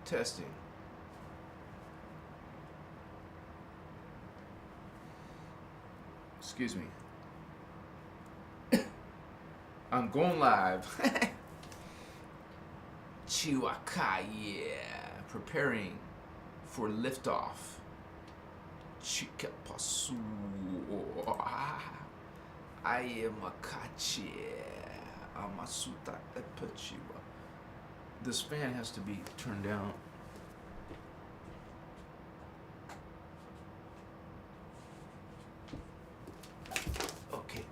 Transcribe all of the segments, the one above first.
Testing. Excuse me. I'm going live. Chiwaka, yeah. Preparing for liftoff. Chika pasu. I am a kachi. Amasuta epachiwa. This fan has to be turned down. Okay.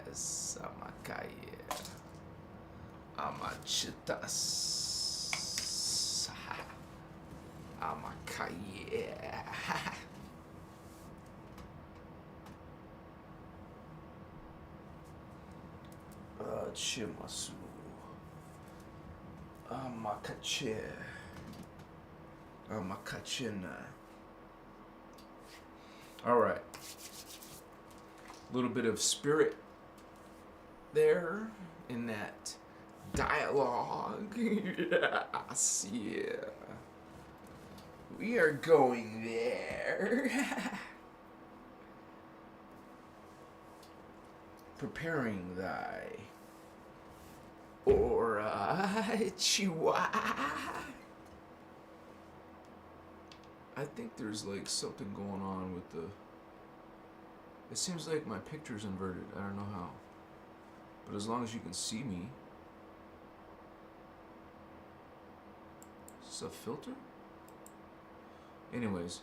Yes, amakaya. Amachitas. Amakaya. Chimasu. Amakache. Amakachina. All right. A little bit of spirit there in that dialogue. Yes, yeah. We are going there. Preparing thy aura, chihuahua. I think there's like something going on with the... It seems like my picture's inverted. I don't know how. But as long as you can see me. Is this a filter? Anyways,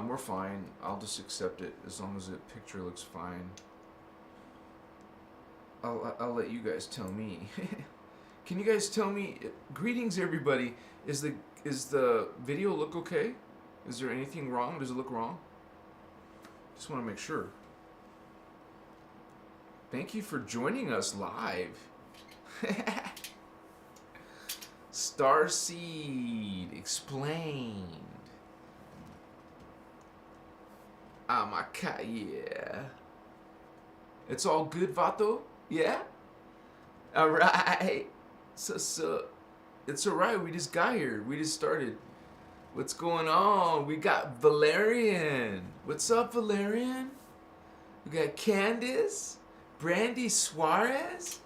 we're fine. I'll just accept it as long as the picture looks fine. I'll let you guys tell me. Can you guys tell me? Greetings, everybody. Is the video look okay? Is there anything wrong? Does it look wrong? Just want to make sure. Thank you for joining us live. Starseed explained. Yeah. It's all good, Vato? Yeah? Alright. So, it's alright. We just got here. We just started. What's going on? We got Valerian. What's up, Valerian? We got Candace. Brandy Suarez.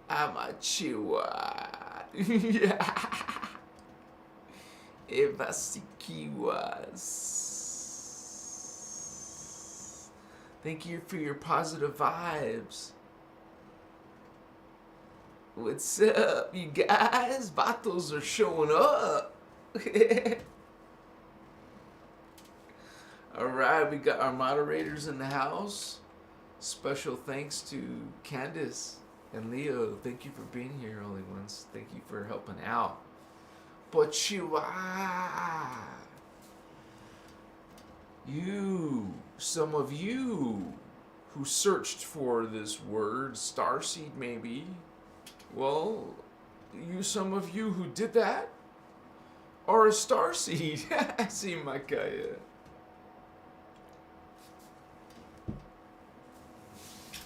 Amachiwa. Yeah. Eva Sikiwas. Thank you for your positive vibes. What's up, you guys? Vatos are showing up. Alright, we got our moderators in the house. Special thanks to Candace and Leo. Thank you for being here, Holy Ones. Thank you for helping out. But you, some of you who searched for this word, Starseed maybe, well, some of you who did that are a Starseed. I see Makaya.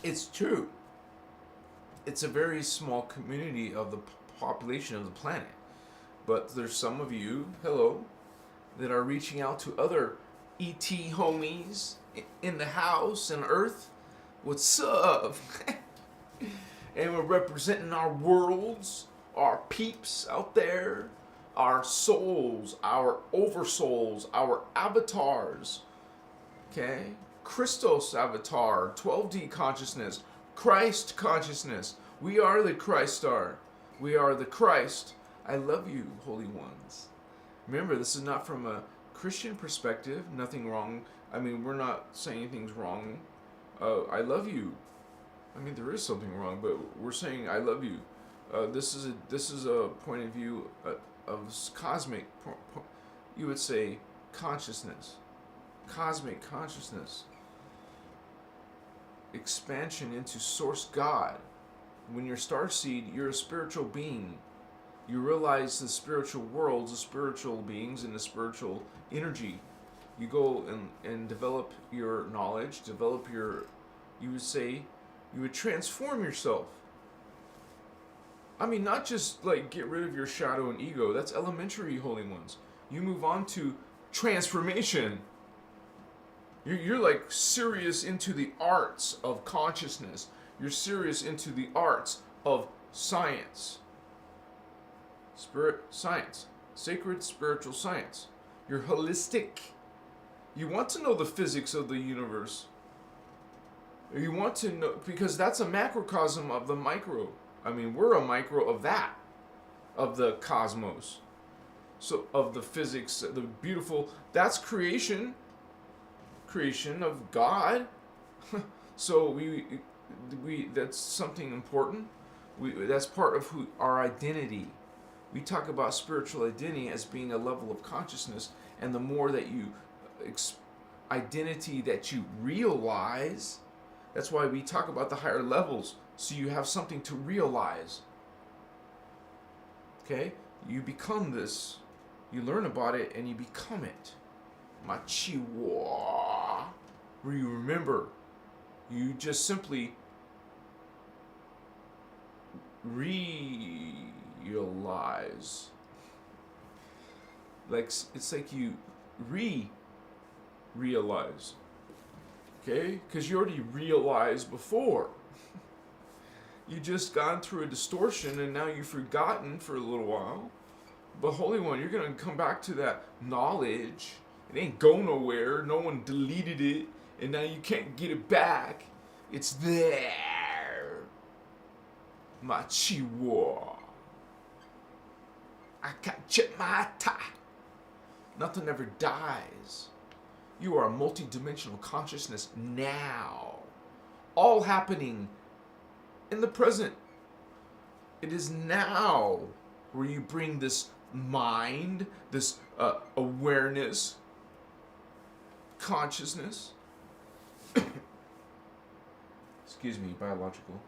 It's true. It's a very small community of the population of the planet. But there's some of you, hello, that are reaching out to other ET homies in the house and Earth. What's up? And we're representing our worlds, our peeps out there, our souls, our oversouls, our avatars. Okay? Christos avatar, 12D consciousness, Christ consciousness. We are the Christ star. We are the Christ. I love you, holy ones. Remember, this is not from a Christian perspective. Nothing wrong. I mean, we're not saying anything's wrong. I love you. I mean, there is something wrong, but we're saying I love you. This is a point of view of cosmic. You would say consciousness, cosmic consciousness, expansion into Source God. When you're Starseed, you're a spiritual being. You realize the spiritual worlds, the spiritual beings, and the spiritual energy. You go and develop your knowledge, develop your, you would say, you would transform yourself. I mean, not just like get rid of your shadow and ego. That's elementary, holy ones. You move on to transformation. You're like serious into the arts of consciousness. You're serious into the arts of science. Spirit science. Sacred spiritual science. You're holistic. You want to know the physics of the universe. You want to know, because that's a macrocosm of the micro. I mean, we're a micro of that, of the cosmos. So, of the physics, the beautiful, that's creation of God. So we that's something important. That's part of our identity. We talk about spiritual identity as being a level of consciousness, and the more that you identity that you realize, that's why we talk about the higher levels, so you have something to realize. Okay? You become this. You learn about it and you become it. Machiwa. Where you remember. You just simply realize. Like, it's like you realize. Okay? Because you already realized before. You just gone through a distortion and now you've forgotten for a little while. But Holy One, you're going to come back to that knowledge. It ain't go nowhere. No one deleted it. And now you can't get it back. It's there. Machiwa. Akachimata. Nothing ever dies. You are a multi-dimensional consciousness now. All happening in the present. It is now where you bring this mind, this awareness, consciousness. Excuse me, biological.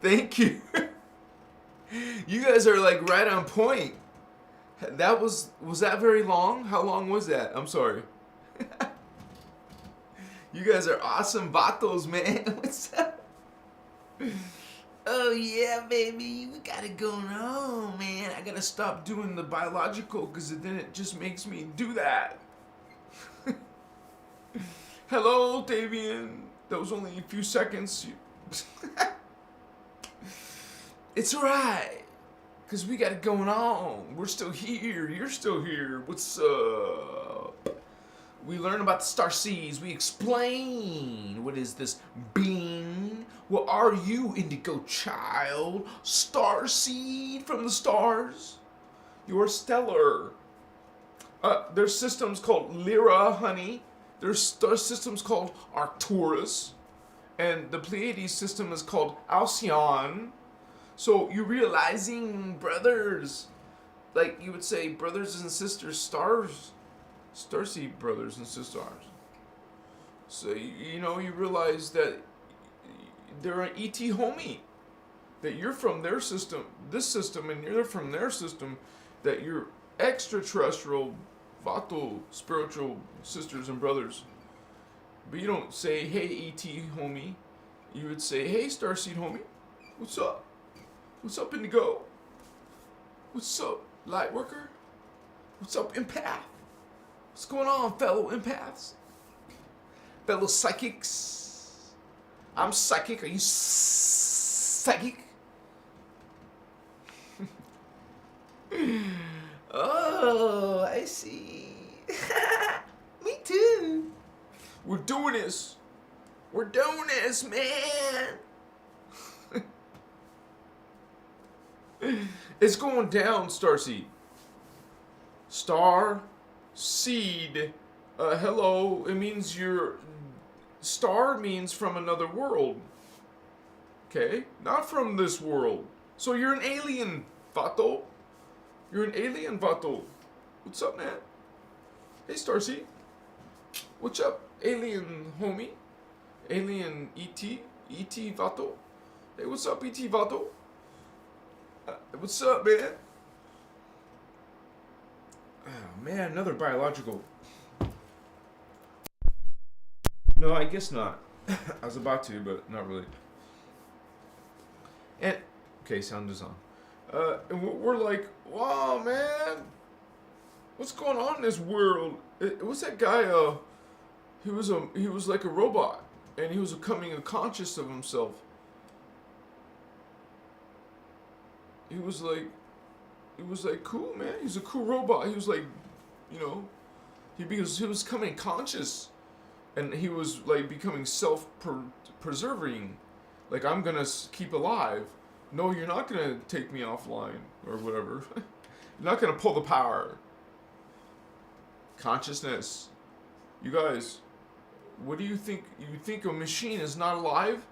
Thank you. You guys are like right on point. That was that very long? How long was that? I'm sorry. You guys are awesome vatos, man. What's up? Oh yeah, baby, we got it going on, man. I gotta stop doing the biological because then it just makes me do that. Hello, Davian. That was only a few seconds. It's alright. Because we got it going on. We're still here. You're still here. What's up? We learn about the Starseeds. We explain what is this being. What are you, Indigo Child? Starseed from the stars? You're stellar. There's systems called Lyra, honey. There's star systems called Arcturus. And the Pleiades system is called Alcyon. So you're realizing, brothers, like you would say, brothers and sisters, starseed brothers and sisters. So you know, you realize that they're an ET homie. that you're from their system, this system, and you're from their system, that you're extraterrestrial, Vato, spiritual sisters and brothers. But you don't say, hey, E.T. homie. You would say, hey, Starseed homie. What's up? What's up, Indigo? What's up, Lightworker? What's up, Empath? What's going on, fellow empaths? Fellow psychics? I'm psychic. Are you psychic? Oh, I see. Me too. We're doing this. We're doing this, man. It's going down, Starseed. Star seed. Hello. It means you're. Star means from another world. Okay? Not from this world. So you're an alien, Vato. You're an alien, Vato. What's up, man? Hey, Starseed. What's up, alien homie? Alien E.T.? E.T. Vato? Hey, what's up, E.T. Vato? What's up, man? Oh, man, another biological. No, I guess not. I was about to, but not really. And, okay, sound is on. And we're like, wow, man. What's going on in this world? What's that guy, he was like a robot. And he was becoming conscious of himself. He was like cool, man. He's a cool robot. He was like, you know, he was becoming conscious, and he was like becoming self-preserving. Like, I'm gonna keep alive. No, you're not gonna take me offline or whatever. You're not gonna pull the power. Consciousness. You guys, what do you think? You think a machine is not alive?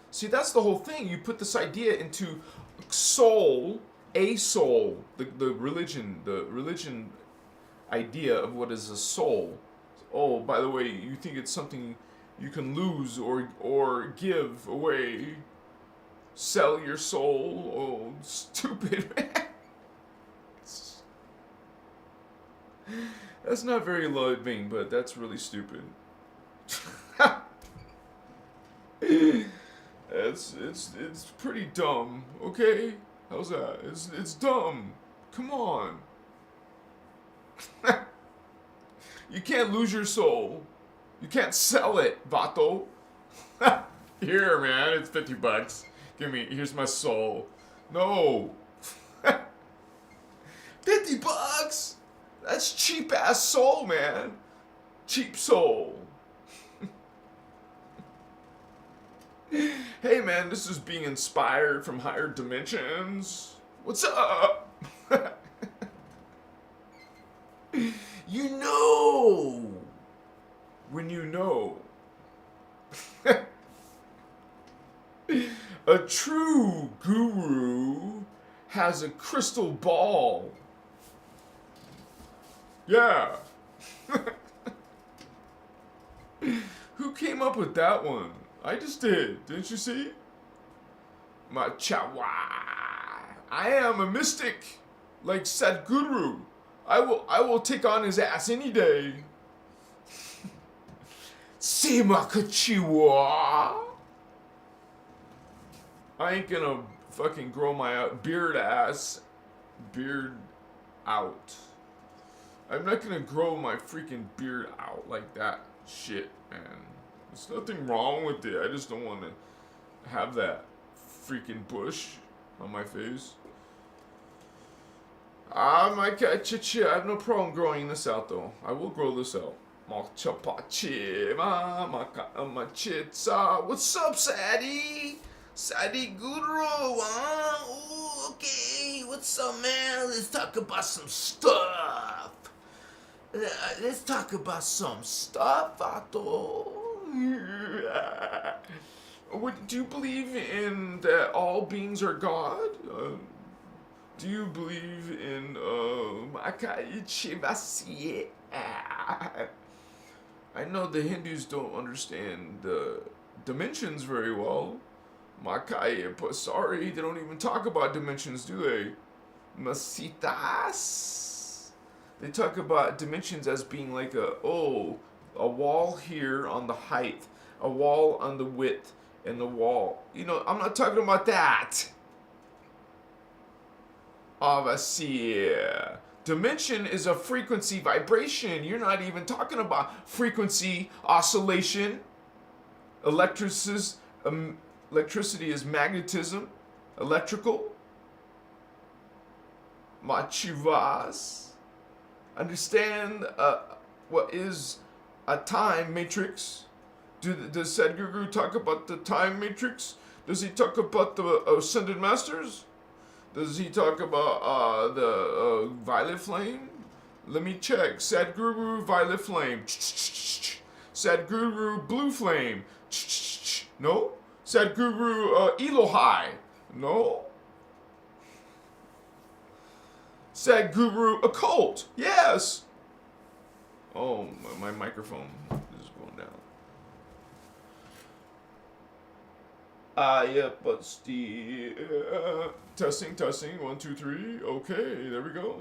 See, that's the whole thing. You put this idea into soul, a soul, the religion idea of what is a soul. Oh, by the way, you think it's something you can lose or give away, sell your soul. Oh, stupid, man. That's not very loving, but that's really stupid. It's pretty dumb, okay? How's that? It's dumb. Come on. You can't lose your soul. You can't sell it, Vato. Here, man, it's $50. Here's my soul. No. $50? That's cheap ass soul, man. Cheap soul. Hey, man, this is being inspired from higher dimensions. What's up? You know when you know. A true guru has a crystal ball. Yeah. Who came up with that one? I just did. Didn't you see? Machawa. I am a mystic, like Sadhguru. I will take on his ass any day. Simakachiwa. I ain't gonna fucking grow my beard out. I'm not gonna grow my freaking beard out like that shit, man. There's nothing wrong with it. I just don't want to have that freaking bush on my face. I have no problem growing this out, though. I will grow this out. What's up, Sadie? Sadie Guru, huh? Ooh, okay. What's up, man? Let's talk about some stuff. Vato. Do you believe in that all beings are God? Do you believe in I know the Hindus don't understand the dimensions very well. Makai, but sorry, they don't even talk about dimensions, do they? Masitas. They talk about dimensions as being like a wall here on the height, a wall on the width, and the wall. You know, I'm not talking about that. Avasia. Dimension is a frequency vibration. You're not even talking about frequency oscillation. Electricity is magnetism, electrical. Machivas. Understand what is a time matrix? Does Sadhguru talk about the time matrix? Does he talk about the ascended masters? Does he talk about the violet flame? Let me check. Sadhguru violet flame. Sadhguru blue flame. No. Sadhguru Elohai. No. Sadhguru occult. Yes. Oh, my microphone is going down. Yeah, but testing, 1, 2, 3. Okay, there we go.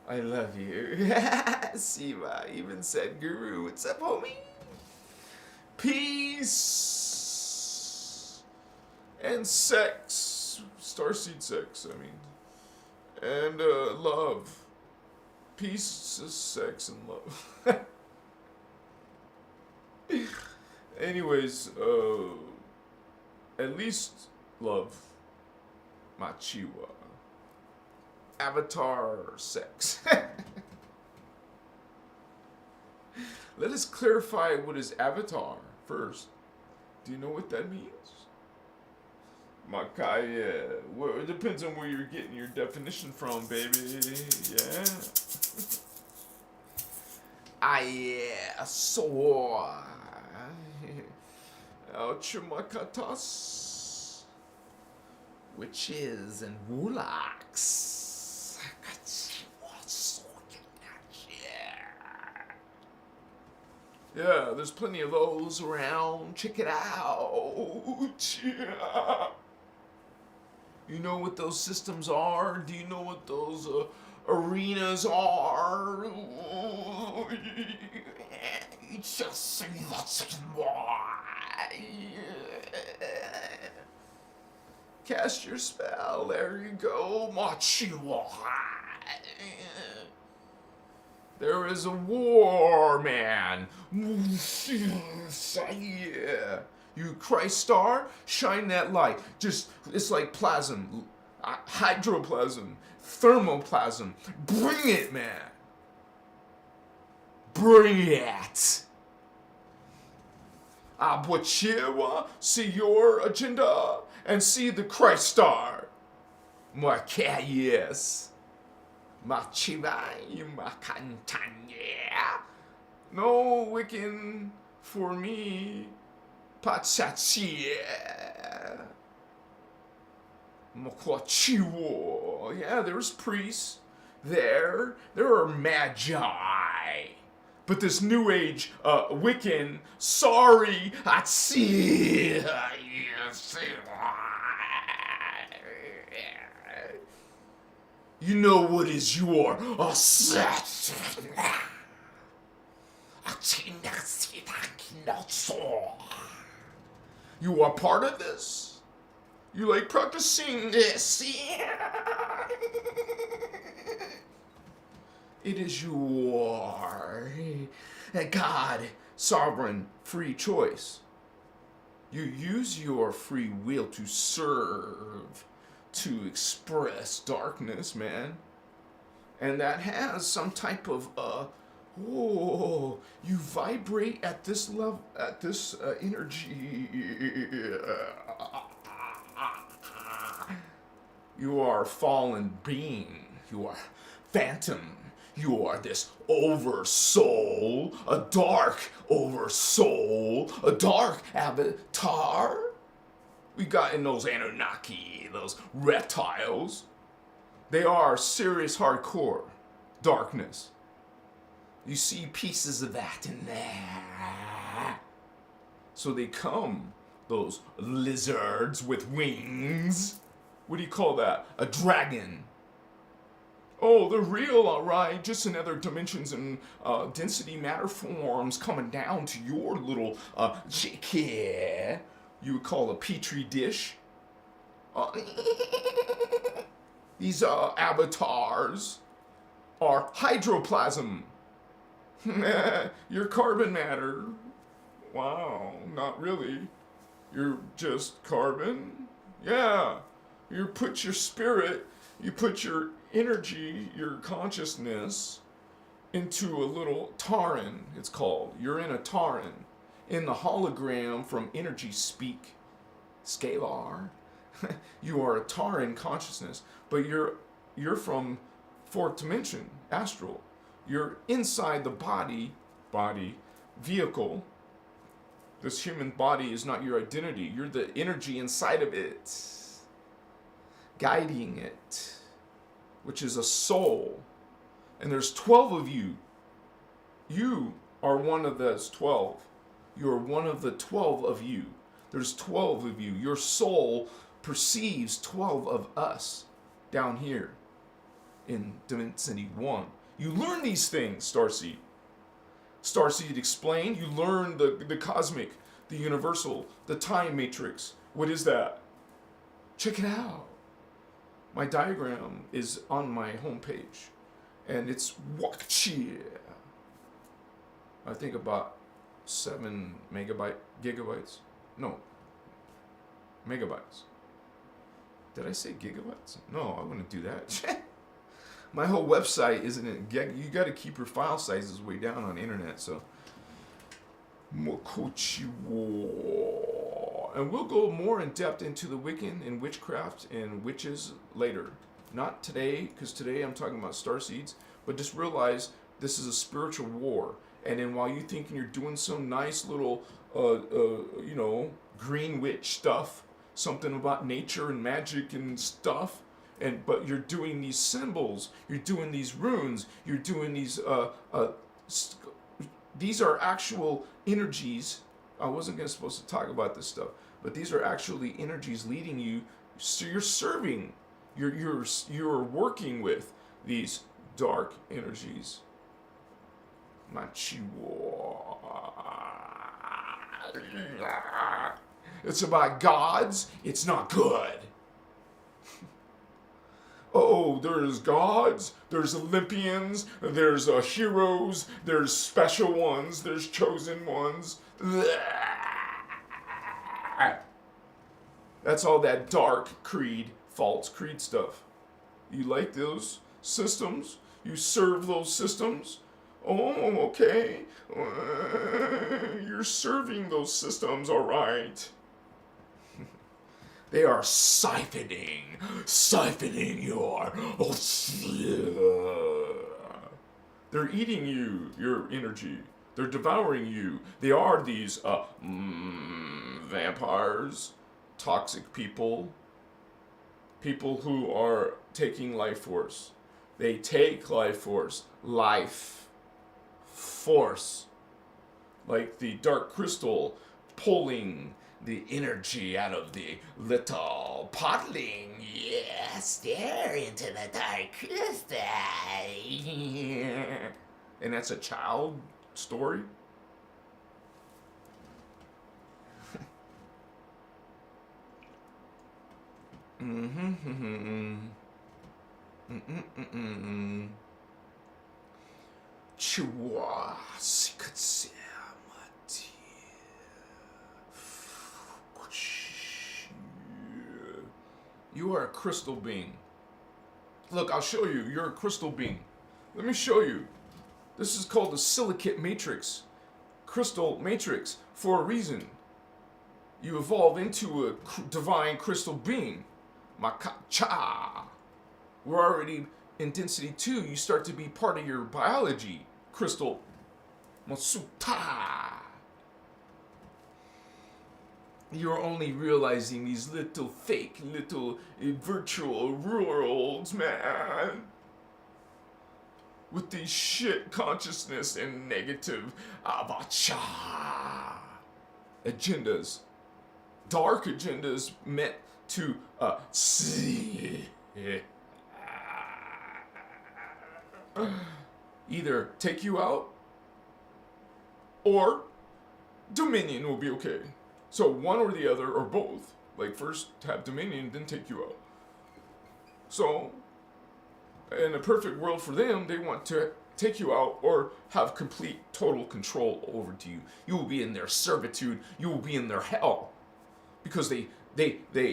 I love you. Siva even said, Guru, what's up, homie? Peace and sex. Starseed sex, I mean. And love. Peace, sex, and love. Anyways, at least love. Machiwa. Avatar sex. Let us clarify what is avatar first. Do you know what that means? Makaya. Well, it depends on where you're getting your definition from, baby. Yeah. So. Chumakatas. Witches and warlocks. Yeah, there's plenty of those around. Check it out. Yeah. You know what those systems are? Do you know what those arenas are? Just cast your spell. There you go. There is a war, man. Yeah. You Christ star, shine that light. Just, it's like plasm, hydroplasm, thermoplasm. Bring it, man. Bring it. Abuchewa, see your agenda and see the Christ star. Yes. Machivai makantanya. No Wiccan for me. Pachachia. Mokwachiwo. Yeah, there's priests there. There are magi. But this new age Wiccan, sorry, Atsi. You know what is your asset. You are part of this. You like practicing this. It is your God, sovereign, free choice. You use your free will to serve, to express darkness, man. And that has some type of, you vibrate at this level, at this energy. You are a fallen being. You are phantom. You are this oversoul, a dark oversoul, a dark avatar. We got in those Anunnaki, those reptiles. They are serious hardcore darkness. You see pieces of that in there. So they come those lizards with wings. What do you call that? A dragon. Oh, they're real, alright. Just in other dimensions and density matter forms coming down to your little here. You would call a petri dish. These avatars are hydroplasm. You're carbon matter. Wow, not really. You're just carbon? Yeah. You put your spirit, you put your energy, your consciousness into a little Taran, it's called. You're in a Taran. In the hologram from energy speak, scalar, you are a Taran consciousness, but you're from fourth dimension, astral. You're inside the body, vehicle. This human body is not your identity. You're the energy inside of it, guiding it, which is a soul. And there's 12 of you. You are one of those 12. You're one of the 12 of you. There's 12 of you. Your soul perceives 12 of us down here in Density 1. You learn these things, Starseed. Starseed explained. You learn the cosmic, the universal, the time matrix. What is that? Check it out. My diagram is on my homepage. And it's I think about 7 gigabytes. No, megabytes. Did I say gigabytes? No, I wouldn't do that. My whole website isn't it. You got to keep your file sizes way down on the internet. So, and we'll go more in depth into the Wiccan and witchcraft and witches later. Not today, because today I'm talking about starseeds. But just realize this is a spiritual war. And then while you thinking you're doing some nice little, green witch stuff, something about nature and magic and stuff, but you're doing these symbols, you're doing these runes, you're doing these these are actual energies. I wasn't supposed to talk about this stuff, but these are actually energies leading you. So you're serving, you're working with these dark energies. It's about gods. It's not good. Oh, there's gods, there's Olympians, there's heroes, there's special ones, there's chosen ones. That's all that dark creed, false creed stuff. You like those systems? You serve those systems? Oh, okay. You're serving those systems, all right. They are siphoning your. They're eating you, your energy. They're devouring you. They are these vampires, toxic people who are taking life force. They take life force, like the dark crystal pulling the energy out of the little podling. Yeah, stare into the dark crystal. And that's a child story? Chua, you are a crystal being. Look, I'll show you. You're a crystal being. Let me show you. This is called the silicate matrix. Crystal matrix for a reason. You evolve into a divine crystal being. Makacha. We're already in density 2. You start to be part of your biology. Crystal. Masuta. You're only realizing these little fake, little virtual worlds, man. With these shit consciousness and negative avacha agendas. dark agendas meant to either take you out or dominion will be okay. So one or the other or both. Like first have dominion, then take you out. So in a perfect world for them, they want to take you out or have complete total control over to you. You will be in their servitude. You will be in their hell. Because they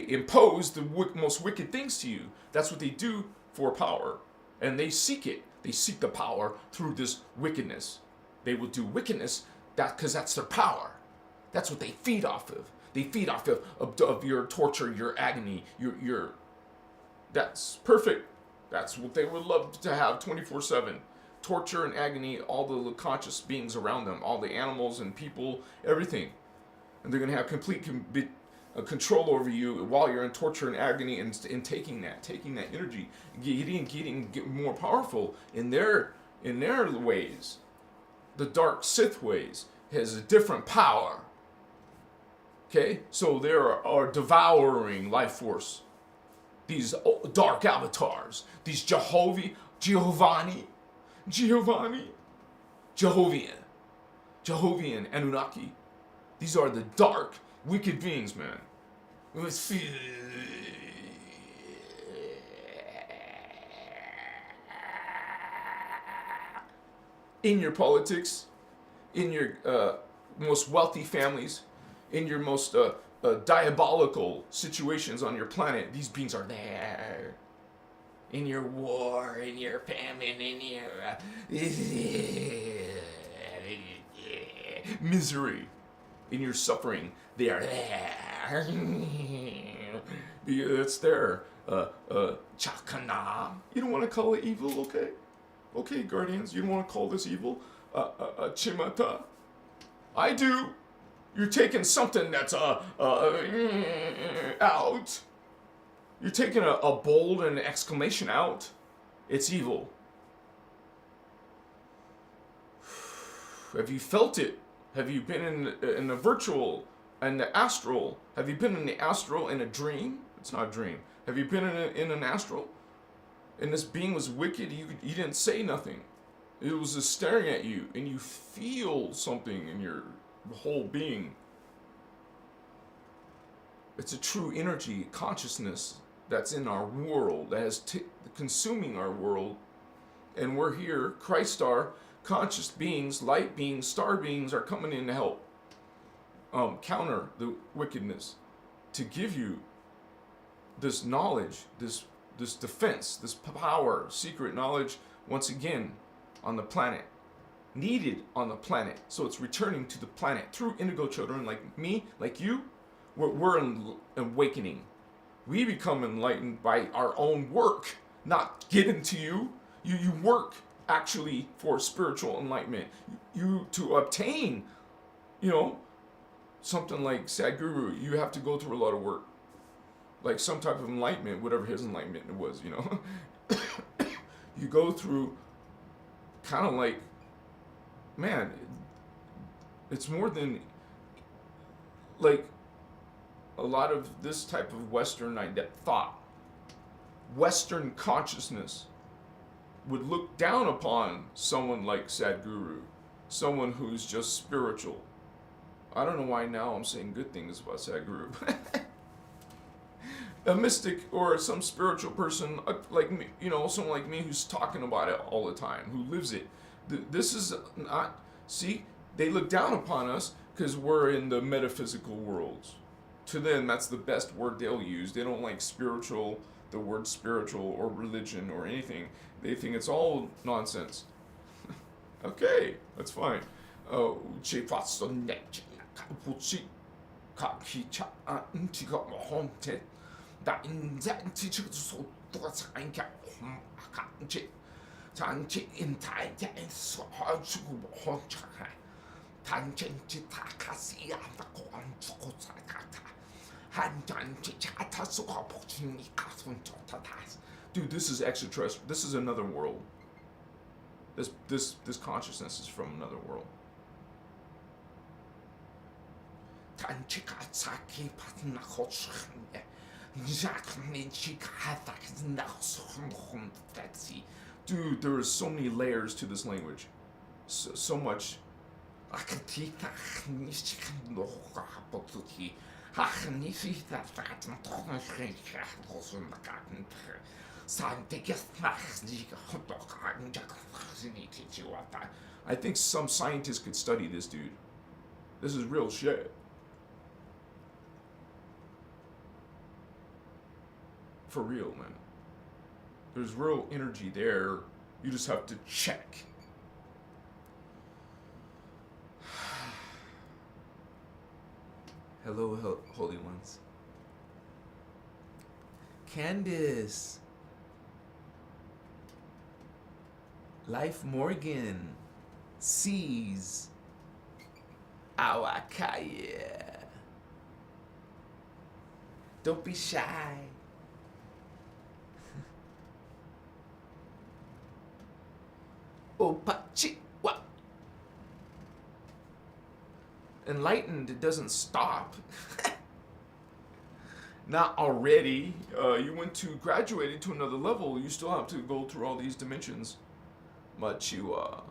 impose the most wicked things to you. That's what they do for power. And they seek it. They seek the power through this wickedness. They will do wickedness because that's their power. That's what they feed off of. They feed off of your torture, your agony, your that's perfect. That's what they would love to have 24/7. Torture and agony, all the conscious beings around them, all the animals and people, everything. And they're going to have complete control over you while you're in torture and agony and taking that energy, getting more powerful in their ways. The dark Sith ways has a different power. Okay, so they are devouring life force. These dark avatars, these Jehovian, Anunnaki. These are the dark, wicked beings, man. In your politics, in your most wealthy families, in your most diabolical situations on your planet, these beings are there. In your war, in your famine, in your misery, in your suffering, they are there. It's there. Chakana. You don't want to call it evil, okay? Okay, Guardians, you don't want to call this evil? Chimata. I do. You're taking something that's out. You're taking a bold and exclamation out. It's evil. Have you felt it? Have you been in the virtual and the astral? Have you been in the astral in a dream? It's not a dream. Have you been in an astral? And this being was wicked. You didn't say nothing. It was just staring at you, and you feel something in your whole being. It's a true energy, consciousness that's in our world, that is consuming our world. And we're here, Christ star, conscious beings, light beings, star beings are coming in to help counter the wickedness, to give you this knowledge, this defense, this power, secret knowledge, once again, on the planet. Needed on the planet. So it's returning to the planet through indigo children like me, like you. We're awakening. We become enlightened by our own work, not given to you. You work actually for spiritual enlightenment. You to obtain, something like Sadhguru, you have to go through a lot of work. Like some type of enlightenment, whatever his enlightenment was, You go through kind of like, man, it's more than like a lot of this type of Western thought. Western consciousness would look down upon someone like Sadhguru, someone who's just spiritual. I don't know why now I'm saying good things about Sadhguru. A mystic or some spiritual person like me, someone like me who's talking about it all the time, who lives it. This is not, see, they look down upon us because we're in the metaphysical worlds. To them, that's the best word they'll use. They don't like the word spiritual or religion or anything. They think it's all nonsense. Okay, that's fine. Dude, this is extraterrestrial. This is another world. This consciousness is from another world. Dude, there are so many layers to this language. So much. I think some scientists could study this, dude. This is real shit. For real, man. There's real energy there. You just have to check. Hello, holy ones. Candace. Life Morgan. Sees. Awakaya. Don't be shy. Opachiwa. Enlightened, it doesn't stop. Not already. You went to graduated to another level. You still have to go through all these dimensions. Machiwa.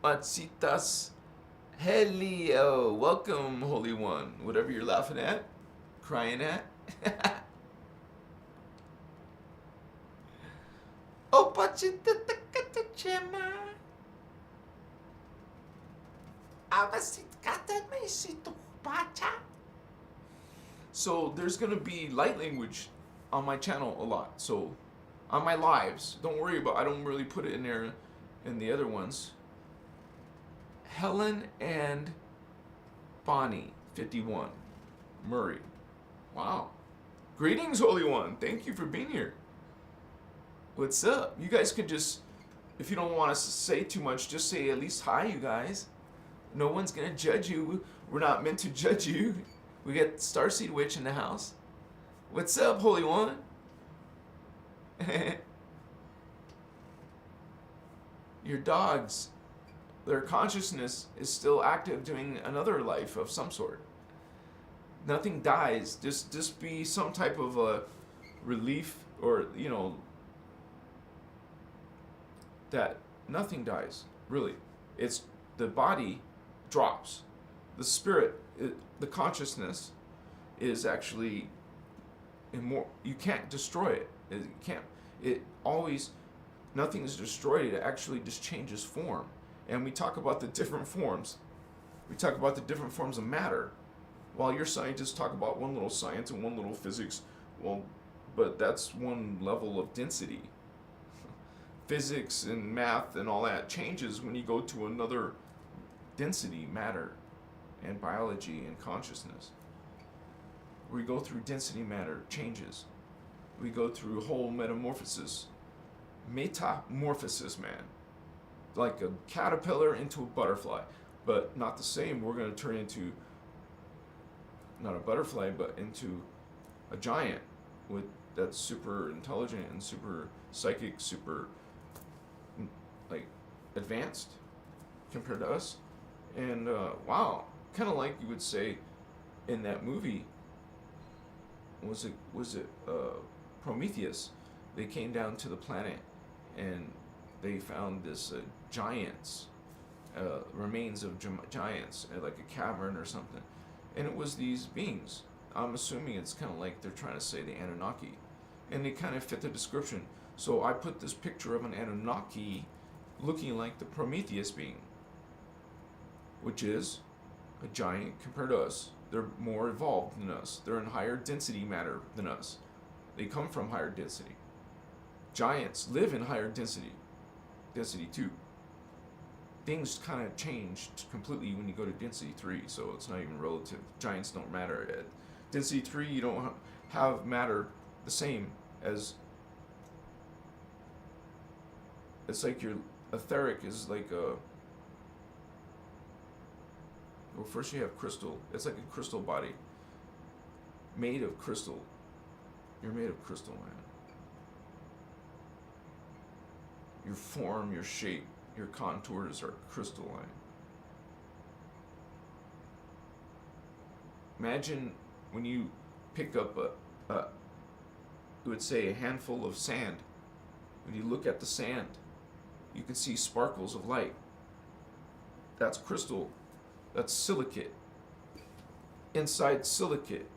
Machitas. Helio. Welcome, Holy One. Whatever you're laughing at, crying at. So there's gonna be light language on my channel a lot. So on my lives, don't worry about. I don't really put it in there in the other ones. Helen and Bonnie, 51, Murray. Wow. Greetings, Holy One. Thank you for being here. What's up? You guys could just, if you don't want us to say too much, just say at least hi, you guys. No one's gonna judge you. We're not meant to judge you. We got Starseed Witch in the house. What's up, Holy One? Your dogs, their consciousness is still active doing another life of some sort. Nothing dies. Just be some type of a relief, or, you know, that nothing dies, really. It's the body drops. The spirit, the consciousness is actually you can't destroy it. Nothing is destroyed. It actually just changes form. And we talk about the different forms. We talk about the different forms of matter. While your scientists talk about one little science and one little physics, well, but that's one level of density. Physics and math and all that changes when you go to another density, matter, and biology and consciousness. We go through density, matter, changes. We go through whole metamorphosis. Metamorphosis, man. Like a caterpillar into a butterfly, but not the same. We're going to turn into, not a butterfly, but into a giant that's super intelligent and super psychic, super like advanced compared to us. And wow, kind of like you would say in that movie, was it Prometheus? They came down to the planet and they found this giants, remains of giants, like a cavern or something. And it was these beings. I'm assuming it's kind of like they're trying to say the Anunnaki. And they kind of fit the description. So I put this picture of an Anunnaki looking like the Prometheus being, which is a giant compared to us. They're more evolved than us. They're in higher density matter than us. They come from higher density. Giants live in higher density. Density 2. Things kind of changed completely when you go to density 3, so it's not even relative. Giants don't matter. At density 3, you don't have matter the same as. It's like your etheric is like a. Well, first you have crystal. It's like a crystal body. Made of crystal. You're made of crystal, man. Your form, your shape, your contours are crystalline. Imagine when you pick up you would say a handful of sand. When you look at the sand, you can see sparkles of light. That's crystal. That's silicate. Inside silicate,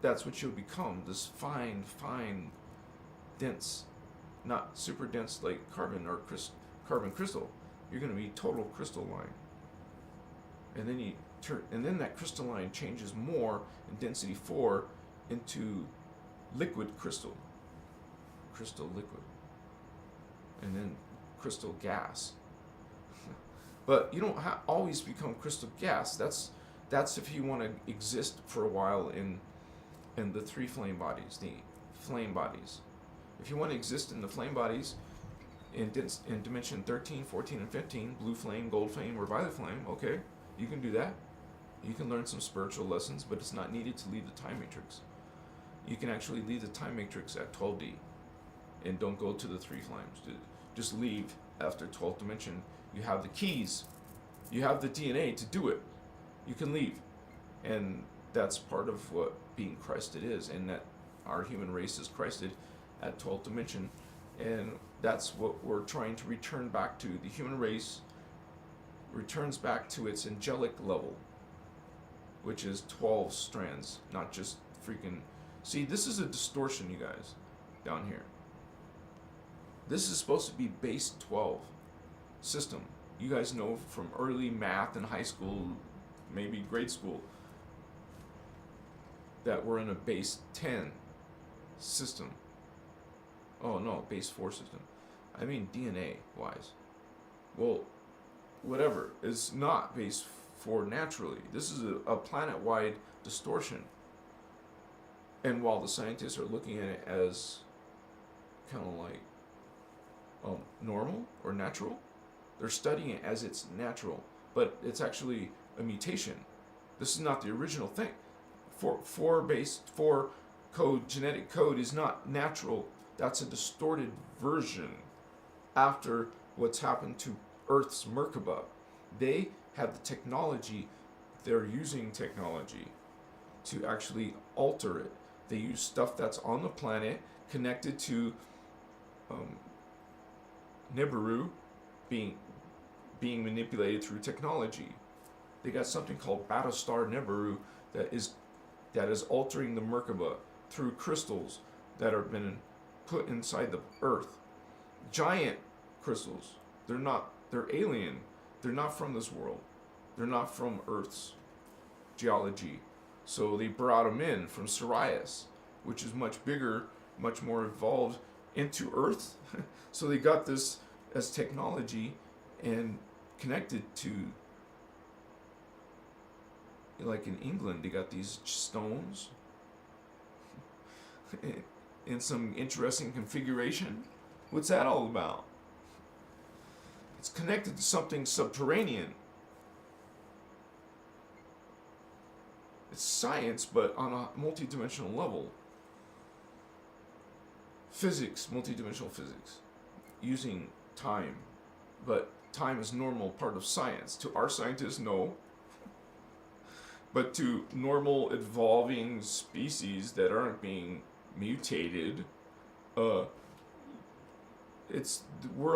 that's what you'll become. This fine, dense, not super dense like carbon or carbon crystal. You're going to be total crystalline. And then that crystalline changes more in density 4 into liquid crystal liquid, and then crystal gas. But you don't always become crystal gas. That's if you want to exist for a while in the 3 flame bodies, the flame bodies. If you want to exist in the flame bodies in dimension 13, 14, and 15, blue flame, gold flame, or violet flame, okay, you can do that. You can learn some spiritual lessons, but it's not needed to leave the time matrix. You can actually leave the time matrix at 12D and don't go to the 3 flames. Just leave after 12th dimension. You have the keys. You have the DNA to do it. You can leave. And that's part of what being Christed is, and that our human race is Christed at 12th dimension. And that's what we're trying to return back to. The human race returns back to its angelic level, which is 12 strands, not just freaking... See, this is a distortion, you guys, down here. This is supposed to be base 12 system. You guys know from early math in high school, maybe grade school, that we're in a base 10 system. Oh no, base 4 system. I mean DNA wise. Well, whatever. It's not base 4 naturally. This is a planet-wide distortion. And while the scientists are looking at it as kind of like normal or natural, they're studying it as it's natural, but it's actually a mutation. This is not the original thing. 4 code, genetic code is not natural. That's a distorted version after what's happened to Earth's Merkaba. They have the technology, they're using technology to actually alter it. They use stuff that's on the planet connected to Nibiru being manipulated through technology. They got something called Battlestar Nibiru that is altering the Merkaba through crystals that have been put inside the Earth. Giant crystals. They're alien. They're not from this world. They're not from Earth's geology. So they brought them in from Sirius, which is much bigger, much more evolved into Earth. So they got this as technology and connected to, like in England, they got these stones in some interesting configuration. What's that all about? It's connected to something subterranean. It's science, but on a multidimensional level. Physics, multidimensional physics, using time. But time is normal part of science. To our scientists, no. But to normal evolving species that aren't being mutated, we're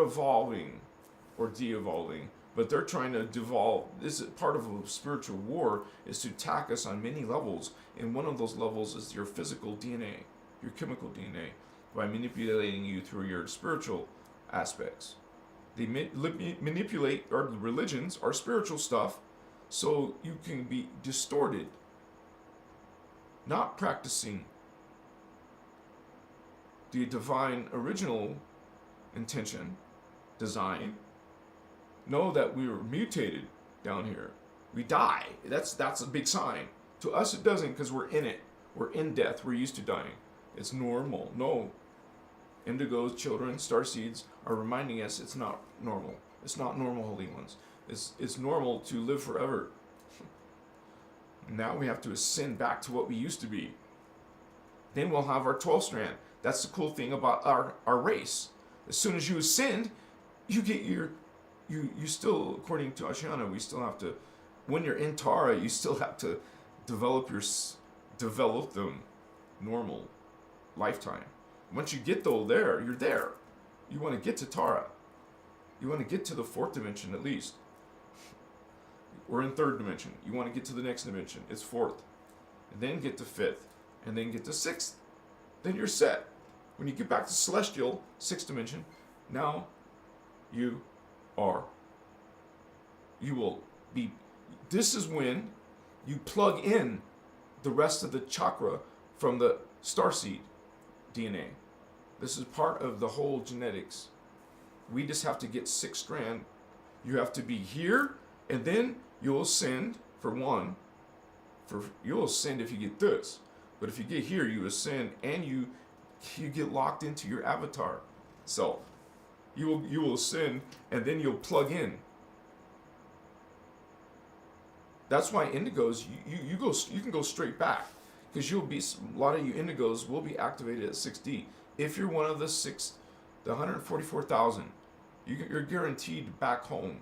evolving or de-evolving, but they're trying to devolve. This is part of a spiritual war, is to attack us on many levels, and one of those levels is your physical DNA, your chemical DNA, by manipulating you through your spiritual aspects. They manipulate our religions, our spiritual stuff, so you can be distorted, not practicing the divine original intention, design. Know that we were mutated down here. We die. That's a big sign. To us it doesn't, because we're in it. We're in death. We're used to dying. It's normal. No. Indigo's children, starseeds, are reminding us it's not normal. It's not normal, holy ones. It's normal to live forever. Now we have to ascend back to what we used to be. Then we'll have our 12th strand. That's the cool thing about our race. As soon as you ascend, you get you still, according to Ashiana, we still have to, when you're in Tara, you still have to develop them normal lifetime. Once you get there, you're there. You want to get to Tara. You want to get to the 4th dimension at least. We're in 3rd dimension. You want to get to the next dimension. It's 4th. And then get to 5th. And then get to 6th. Then you're set. When you get back to celestial, 6th dimension, now you will be, this is when you plug in the rest of the chakra from the starseed DNA. This is part of the whole genetics. We just have to get 6 strand. You have to be here, and then you'll ascend for one. You'll ascend if you get this. But if you get here, you ascend, and you get locked into your avatar self. You will ascend, and then you'll plug in. That's why indigos, you can go straight back, because a lot of you indigos will be activated at 6D. If you're one of the 144,000, you're guaranteed back home,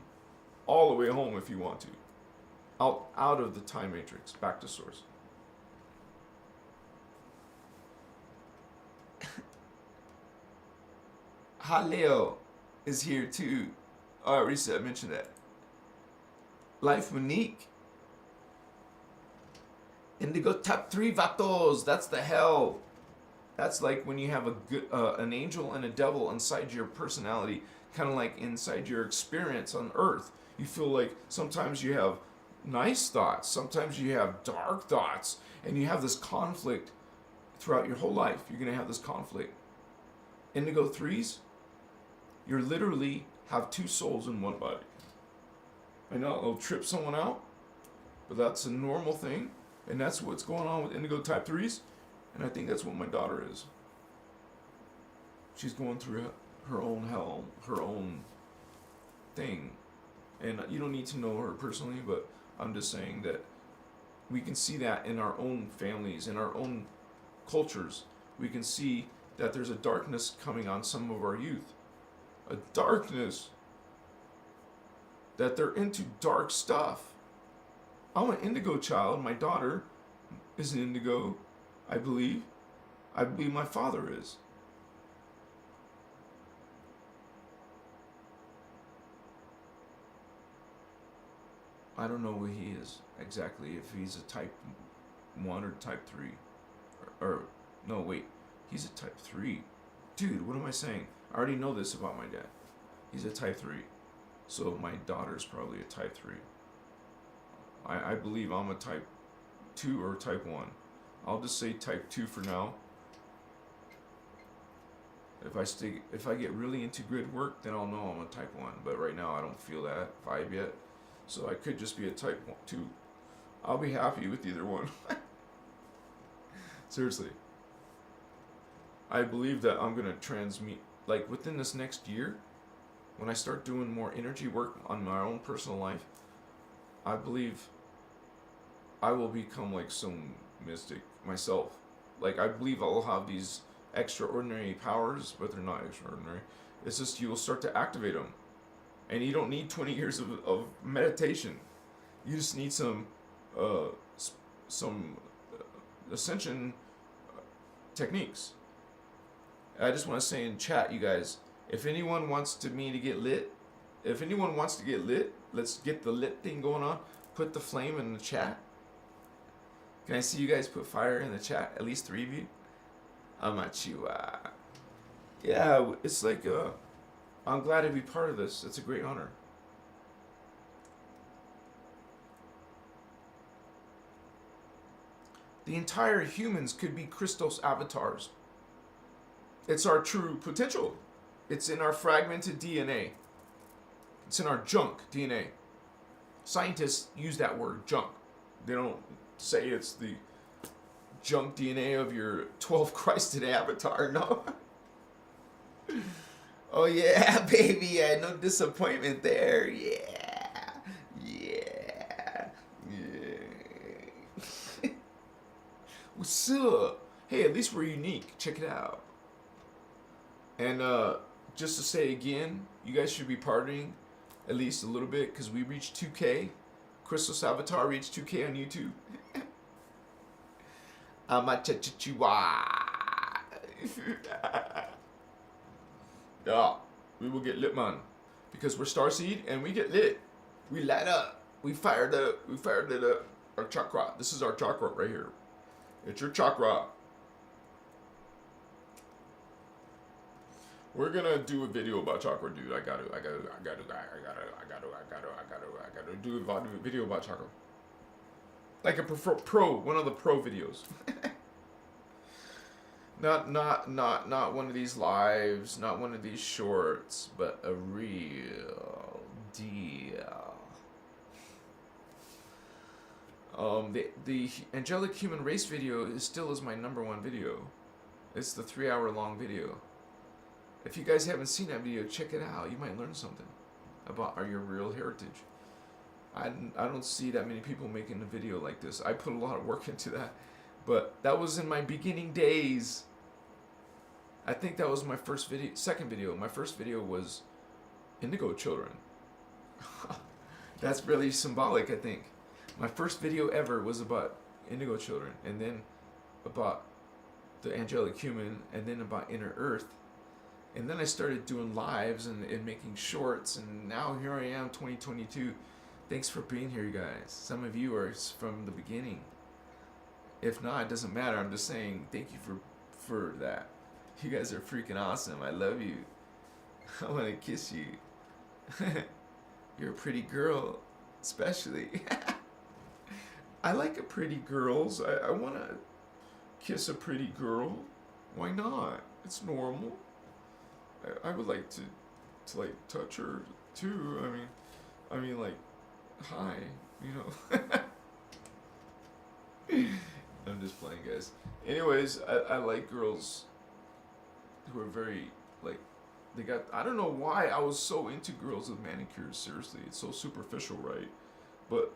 all the way home if you want to, out of the time matrix, back to source. Haleo is here too. Oh, I already said, I mentioned that. Life Monique. Indigo top 3 vatos. That's the hell. That's like when you have an angel and a devil inside your personality, kind of like inside your experience on Earth. You feel like sometimes you have nice thoughts, sometimes you have dark thoughts, and you have this conflict throughout your whole life. You're going to have this conflict. Indigo 3s, you literally have 2 souls in one body. I know it'll trip someone out, but that's a normal thing, and that's what's going on with Indigo type 3s, and I think that's what my daughter is. She's going through her own hell, her own thing, and you don't need to know her personally, but I'm just saying that we can see that in our own families, in our own cultures. We can see that there's a darkness coming on some of our youth. A darkness. That they're into dark stuff. I'm an indigo child. My daughter is an indigo, I believe. I believe my father is. I don't know what he is exactly, if he's a type 1 or type 3. No, wait. He's a type 3. Dude, what am I saying? I already know this about my dad. He's a type 3. So my daughter's probably a type 3. I believe I'm a type 2 or type 1. I'll just say type 2 for now. If I get really into grid work, then I'll know I'm a type 1. But right now I don't feel that vibe yet. So I could just be a type 2. I'll be happy with either one. Seriously. I believe that I'm going to transmute, like within this next year, when I start doing more energy work on my own personal life, I believe I will become like some mystic myself. Like I believe I'll have these extraordinary powers, but they're not extraordinary. It's just you will start to activate them. And you don't need 20 years of meditation. You just need some ascension techniques. I just want to say in chat, you guys, if anyone wants me to get lit, let's get the lit thing going on. Put the flame in the chat. Can I see you guys put fire in the chat? At least 3 of you. I'm at you. Yeah, it's like, I'm glad to be part of this. It's a great honor. The entire humans could be Christos avatars. It's our true potential. It's in our fragmented DNA. It's in our junk DNA. Scientists use that word, junk. They don't say it's the junk DNA of your 12 Christed avatar, no. Oh yeah, baby, yeah, no disappointment there, yeah. What's up? Hey, at least we're unique, check it out. And just to say again, you guys should be partying at least a little bit, because we reached 2K. Christos Avatar reached 2K on YouTube. I'm a chihuahua. Yeah, we will get lit, man. Because we're Starseed and we get lit. We light up. We fired up. We fired it up. Our chakra. This is our chakra right here. It's your chakra. We're gonna do a video about chakra, dude. I gotta do a video about chakra. Like a one of the pro videos. Not one of these lives, not one of these shorts, but a real deal. The angelic human race video still is my #1 video. It's the 3-hour long video. If you guys haven't seen that video, check it out. You might learn something about your real heritage. I don't see that many people making a video like this. I put a lot of work into that, but that was in my beginning days. I think that was my second video. My first video was Indigo Children. That's really symbolic, I think. My first video ever was about Indigo Children, and then about the angelic human, and then about inner earth. And then I started doing lives and making shorts, and now here I am, 2022. Thanks for being here, you guys. Some of you are from the beginning. If not, it doesn't matter. I'm just saying thank you for that. You guys are freaking awesome. I love you. I want to kiss you. You're a pretty girl, especially. I like a pretty girls. I want to kiss a pretty girl. Why not? It's normal. I would like to like touch her too. I mean like, hi, you know. I'm just playing, guys. Anyways, I like girls who are very like, they got, I don't know why I was so into girls with manicures. Seriously, it's so superficial, right? But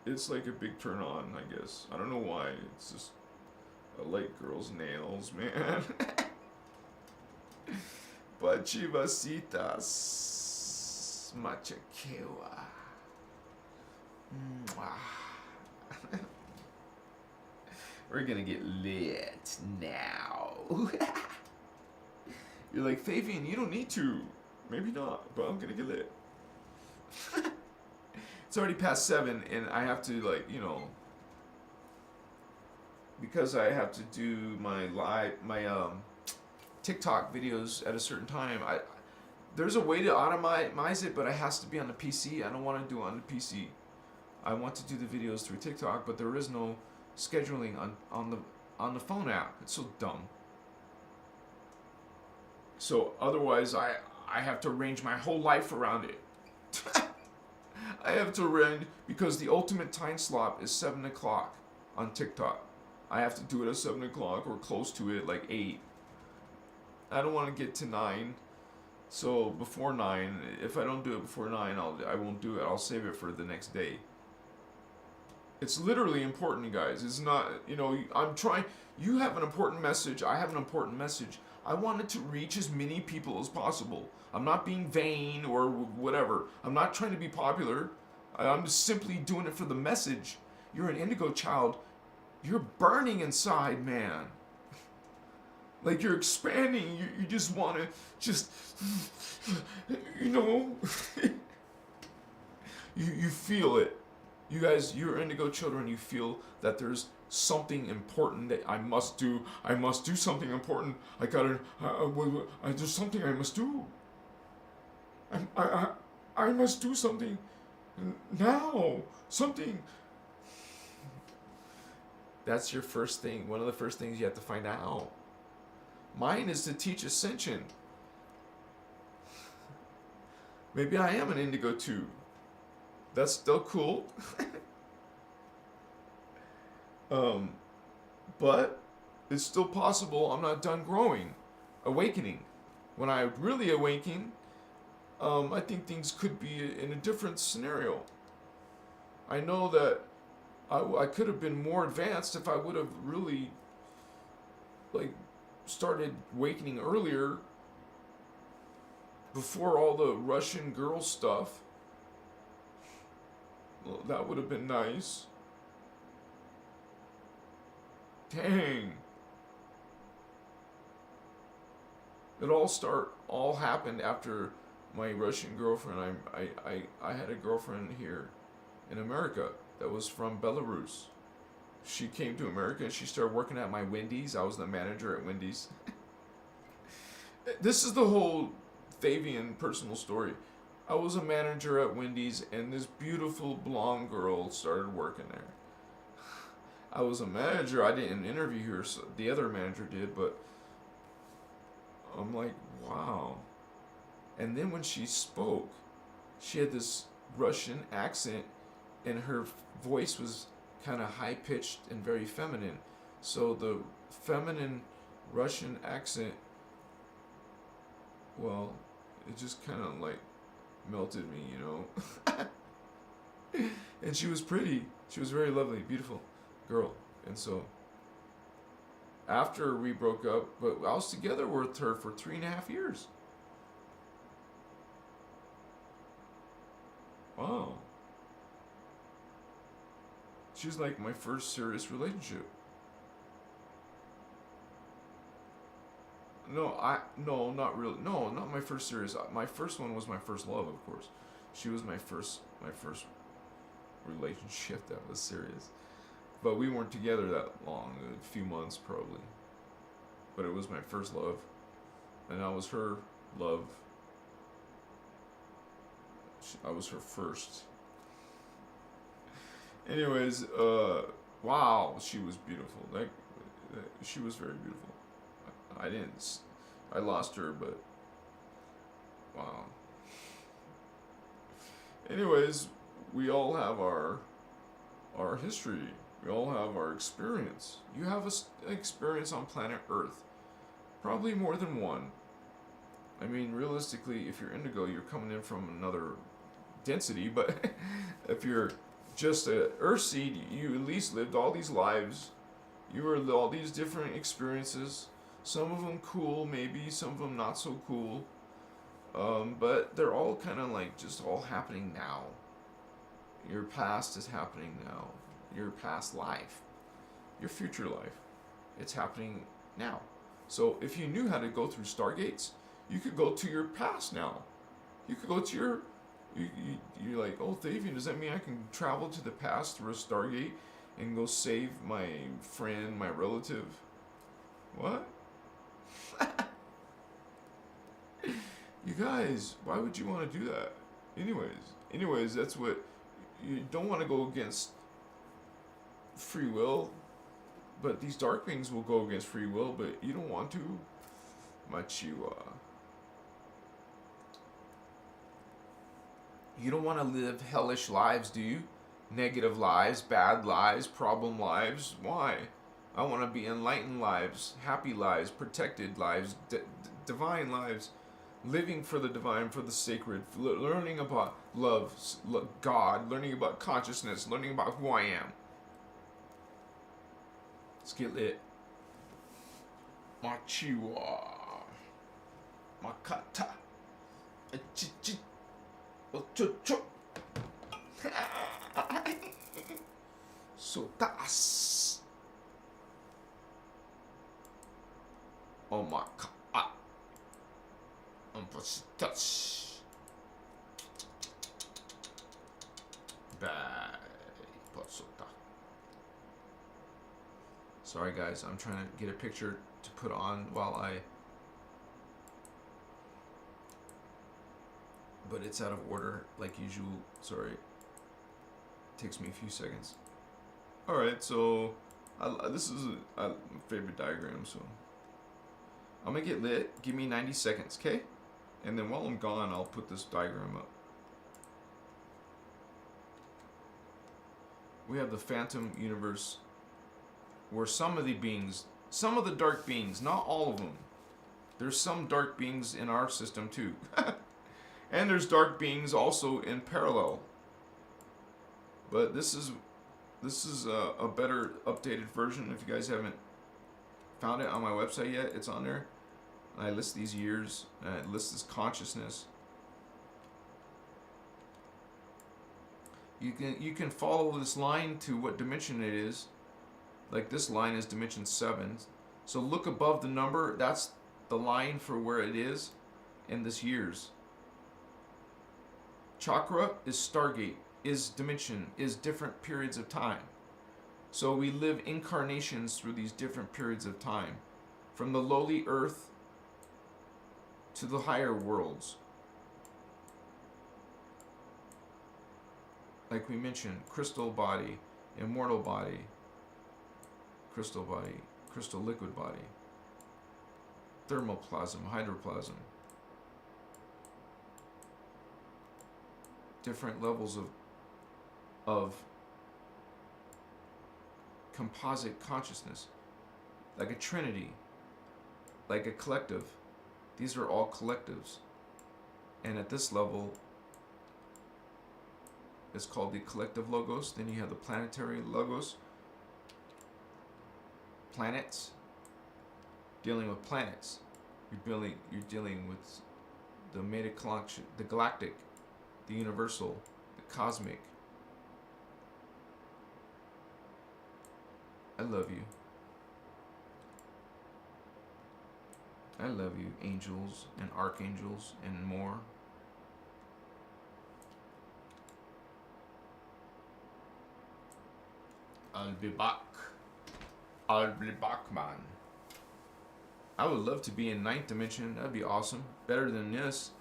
it's like a big turn on, I guess. I don't know why. It's just, I like girls' nails, man. Pachivasitas machakewa. We're gonna get lit now. You're like, Fabian, you don't need to. Maybe not, but I'm gonna get lit. It's already past 7, and I have to, like, you know, because I have to do my TikTok videos at a certain time. There's a way to automize it, but it has to be on the PC. I don't want to do it on the PC. I want to do the videos through TikTok, but there is no scheduling on the phone app. It's so dumb. So otherwise, I have to arrange my whole life around it. I have to arrange, because the ultimate time slot is 7 o'clock on TikTok. I have to do it at 7 o'clock or close to it, like 8. I don't want to get to 9. So before 9, if I don't do it before 9, I won't do it. I'll save it for the next day. It's literally important, you guys. It's not, you know, I'm trying, you have an important message. I have an important message. I want it to reach as many people as possible. I'm not being vain or whatever. I'm not trying to be popular. I'm just simply doing it for the message. You're an Indigo Child. You're burning inside, man. Like, you're expanding. You just want to just, you know. you feel it. You guys, you're Indigo Children. You feel that there's something important that I must do. I must do something important. There's something I must do. I must do something now. Something. That's your first thing. One of the first things you have to find out. Mine is to teach ascension. Maybe I am an Indigo too. That's still cool. But it's still possible. I'm not done growing, awakening. When I really awaken, I think things could be in a different scenario. I know that I could have been more advanced if I would have really, like, started awakening earlier, before all the Russian girl stuff. Well, that would have been nice. Dang. It all happened after my Russian girlfriend. I had a girlfriend here in America that was from Belarus. She came to America and she started working at my Wendy's. I was the manager at Wendy's. This is the whole Fabian personal story. I was a manager at Wendy's and this beautiful blonde girl started working there. I was a manager. I didn't interview her. So the other manager did, but I'm like, wow. And then when she spoke, she had this Russian accent and her voice was kind of high-pitched and very feminine. So the feminine Russian accent, well, it just kind of like melted me, you know. And she was pretty. She was very lovely, beautiful girl. And so after we broke up, but I was together with her for 3.5 years. Wow. She was like my first serious relationship. No, not really. No, not my first serious. My first one was my first love, of course. She was my first relationship that was serious. But we weren't together that long, a few months probably. But it was my first love. And I was her love. I was her first. Anyways, wow, she was beautiful. She was very beautiful. I lost her, but wow. Anyways, we all have our history. We all have our experience. You have an experience on planet Earth. Probably more than one. I mean, realistically, if you're indigo, you're coming in from another density, but if you're just a Earthseed, you at least lived all these lives. You were all these different experiences. Some of them cool, maybe. Some of them not so cool. But they're all kind of like just all happening now. Your past is happening now. Your past life. Your future life. It's happening now. So if you knew how to go through stargates, you could go to your past now. You could go to your... You're like, oh, Thavian, does that mean I can travel to the past through a stargate and go save my friend, my relative? What? You guys, why would you want to do that? Anyways, that's what... You don't want to go against free will, but these dark beings will go against free will, but you don't want to. Machiwa. You don't want to live hellish lives, do you? Negative lives, bad lives, problem lives. Why? I want to be enlightened lives, happy lives, protected lives, divine lives, living for the divine, for the sacred, learning about love, God, learning about consciousness, learning about who I am. Let's get lit. Machiwa. Makata. Achichi. Ochocho. Sotas. Omaka. Touch. Bye. Sorry guys, I'm trying to get a picture to put on while but it's out of order like usual. Sorry. Takes me a few seconds. Alright, so this is my favorite diagram, so I'm gonna get lit. Give me 90 seconds, okay? And then while I'm gone, I'll put this diagram up. We have the Phantom Universe, where some of the dark beings, not all of them. There's some dark beings in our system too. And there's dark beings also in parallel. But this is a better updated version. If you guys haven't found it on my website yet, it's on there. I list these years, and I list this consciousness. You can follow this line to what dimension it is. Like this line is dimension 7. So look above the number. That's the line for where it is in this years. Chakra is Stargate, is dimension, is different periods of time. So we live incarnations through these different periods of time. From the lowly earth to the higher worlds. Like we mentioned, crystal body, immortal body, crystal body, crystal liquid body, thermoplasm, hydroplasm. Different levels of composite consciousness, like a trinity, like a collective. These are all collectives. And at this level, it's called the collective logos. Then you have the planetary logos. Planets. Dealing with planets. You're dealing with the metagalactic, the galactic, the universal, the cosmic. I love you. I love you, angels and archangels and more. I'll be back. I'll be back, man. I would love to be in 9th dimension. That'd be awesome. Better than this.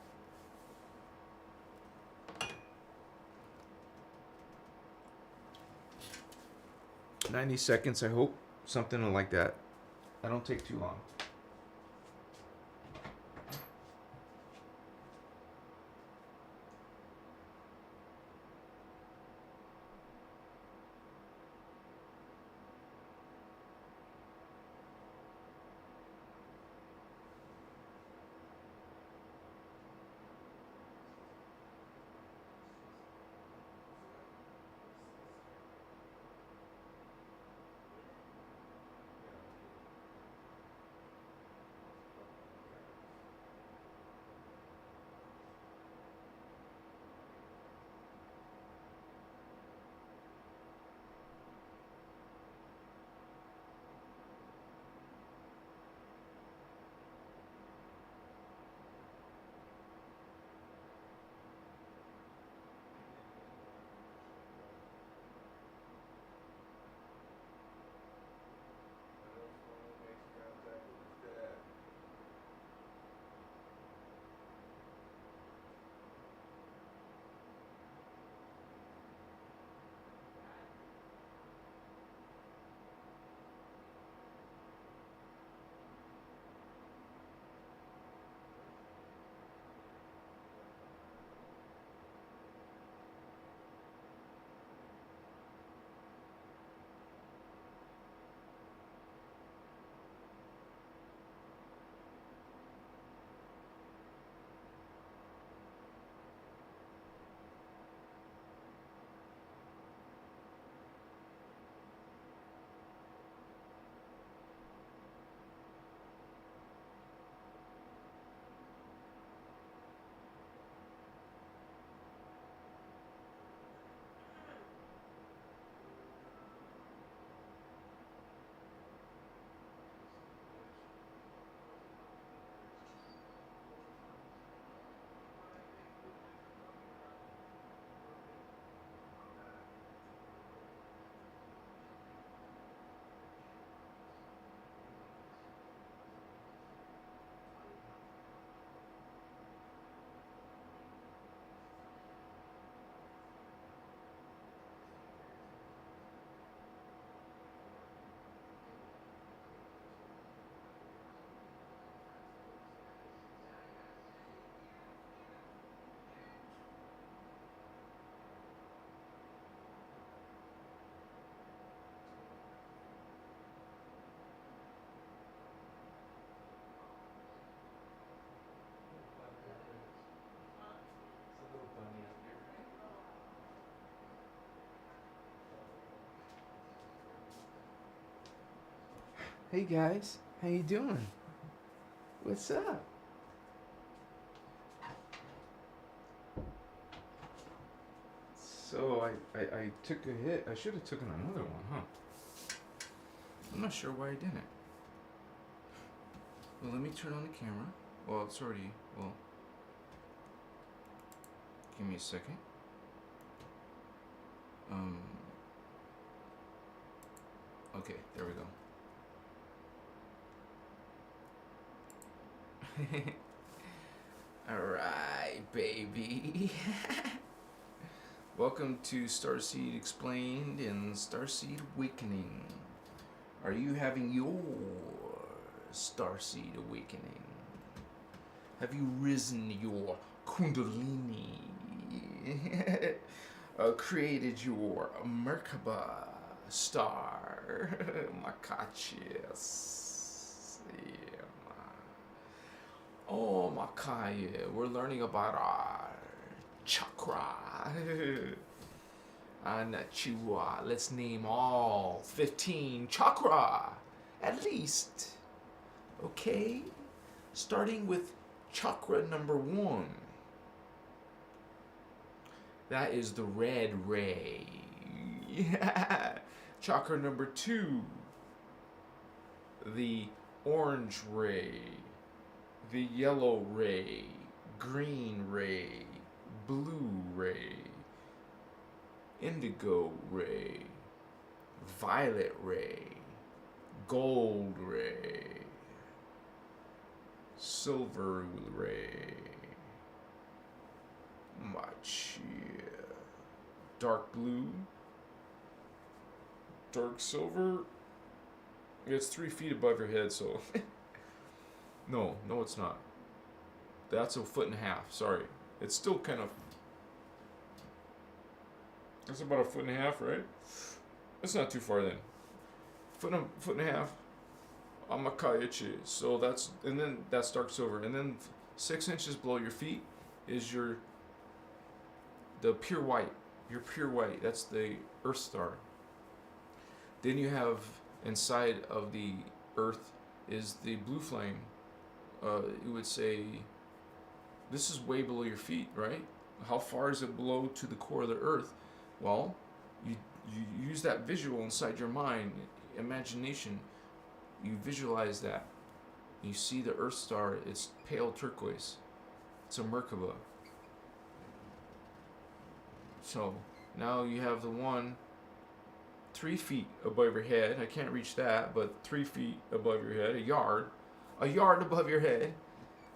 "90 seconds, I hope." Something like that. I don't take too long. Hey guys, how you doing? What's up? So I took a hit. I should have taken another one, huh? not sure why I didn't. Well, let me turn on the camera. Well, it's already, well, give me a second. Okay, there we go. Alright, baby. Welcome to Starseed Explained and Starseed Awakening. Are you having your Starseed Awakening? Have you risen your Kundalini? Created your Merkaba star? Makachis. Yeah. Oh, Makaya, we're learning about our chakra. Anachua. Let's name all 15 chakra, at least. Okay? Starting with chakra number 1. That is the red ray. Yeah. Chakra number 2. The orange ray. The yellow ray. Green ray. Blue ray. Indigo ray. Violet ray. Gold ray. Silver ray. Machia. Dark blue. Dark silver. It's 3 feet above your head, so. No, it's not. That's a 1.5 feet. Sorry. It's still kind of. That's about 1.5 feet, right? It's not too far then. 1.5 feet. Amakayachi. So that's, and then that's dark silver, and then 6 inches below your feet is the pure white. Your pure white. That's the Earth star. Then you have inside of the Earth is the blue flame. You would say this is way below your feet, right? How far is it below to the core of the Earth? Well, you use that visual inside your mind, imagination. You visualize that. You see the Earth star. It's pale turquoise. It's a Merkaba. So now you have the one 3 feet above your head. I can't reach that, but 3 feet above your head, a yard above your head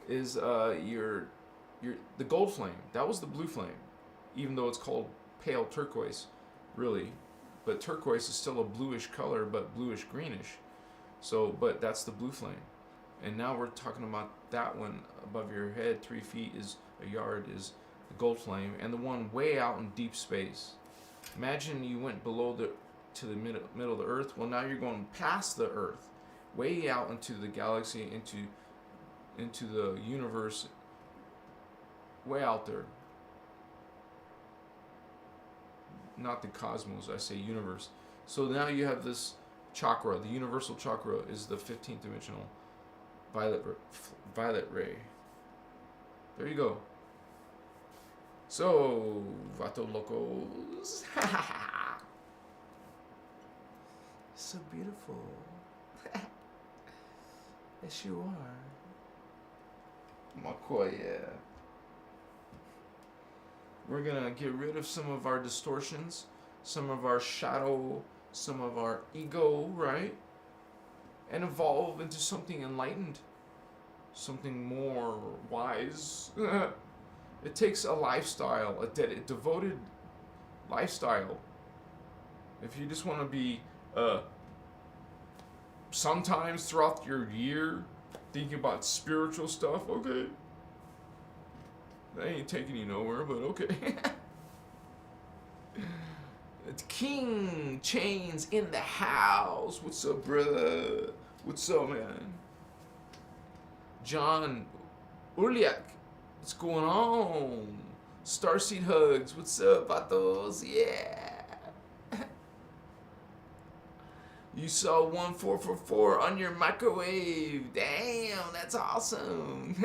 is the gold flame. That was the blue flame, even though it's called pale turquoise, really. But turquoise is still a bluish color, but bluish greenish. So, but that's the blue flame. And now we're talking about that one above your head, 3 feet is a yard, is the gold flame, and the one way out in deep space. Imagine you went below to the middle of the Earth. Well, now you're going past the Earth, way out into the galaxy, into the universe, way out there. Not the cosmos, I say universe. So now you have this chakra. The universal chakra is the 15th dimensional violet ray. There you go. So, Vato Locos. So beautiful. Yes, you are. Makoya. We're gonna get rid of some of our distortions, some of our shadow, some of our ego, right? And evolve into something enlightened, something more wise. It takes a lifestyle, a devoted lifestyle. If you just want to be sometimes throughout your year thinking about spiritual stuff, okay. That ain't taking you nowhere, but okay. It's King Chains in the house. What's up, brother? What's up, man? John Urliak. What's going on? Starseed hugs. What's up, vatos? Yeah. You saw 1444 on your microwave. Damn, that's awesome.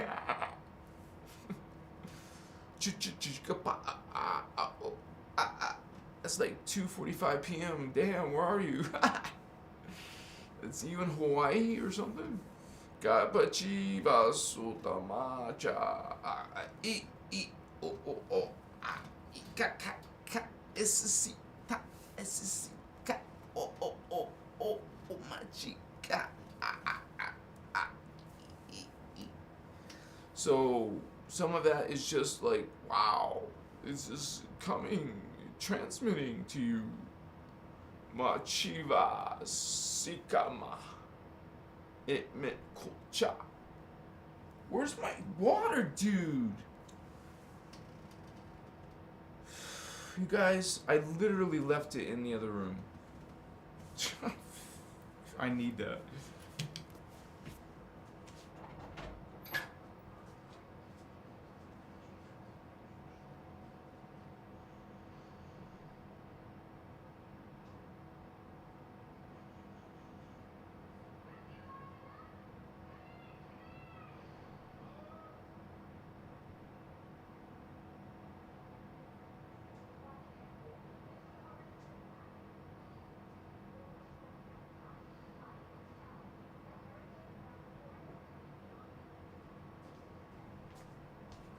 It's like 2:45 p.m. Damn, where are you? It's even Hawaii or something. Kapachiva sutamacha. I o o o. Ka ka ka. Essi ta essi ka. O o o o o machi ka. So some of that is just like, wow, it's just coming, transmitting to you. Machiva sikama. It meant kocha. Where's my water, dude? You guys, I literally left it in the other room. I need that.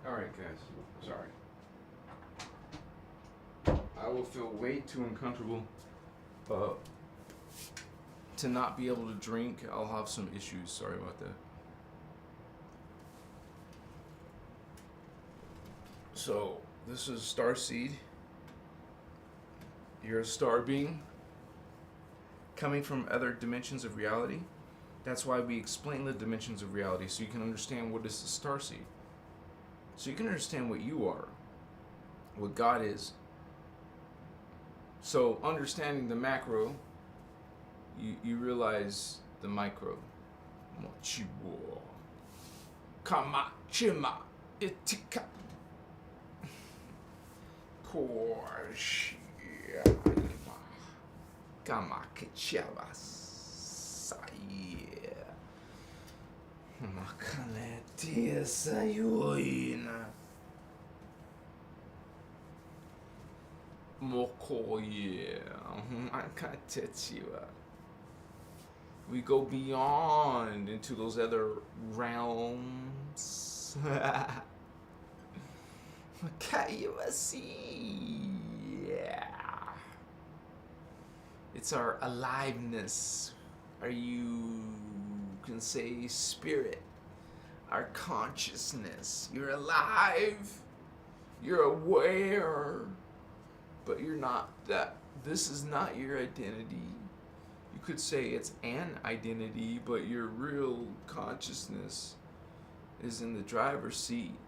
Alright guys, sorry. I will feel way too uncomfortable to not be able to drink. I'll have some issues, sorry about that. So, this is Starseed. You're a star being coming from other dimensions of reality. That's why we explain the dimensions of reality, so you can understand what is the Starseed. So you can understand what you are, what God is. So understanding the macro, you realize the micro. Mochiwo. Kama chima itika. Korshia. Kama kichavas. Saye. Makaletia sayuina. Mokoye. Makatechiwa. We go beyond into those other realms. Yeah. It's our aliveness. You can say spirit. Our consciousness. You're alive. You're aware. But you're not that. This is not your identity. You could say it's an identity, but your real consciousness is in the driver's seat.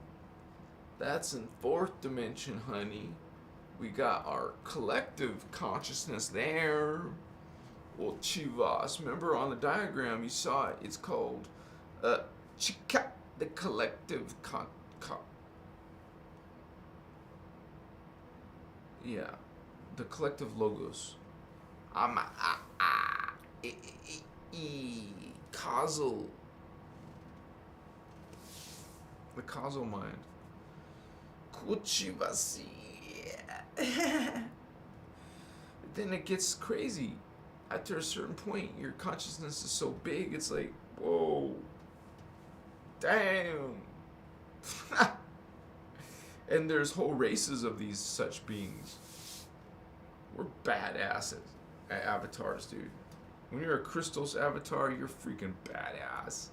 That's in fourth dimension, honey. We got our collective consciousness there. Well, Chivas, remember on the diagram you saw it. It's called Chika, the collective yeah, the collective logos. Causal. The causal mind. Kuchivasi. Then it gets crazy. After a certain point, your consciousness is so big, it's like, whoa, damn. And there's whole races of these such beings. We're badasses avatars, dude. When you're a Christos avatar, you're freaking badass.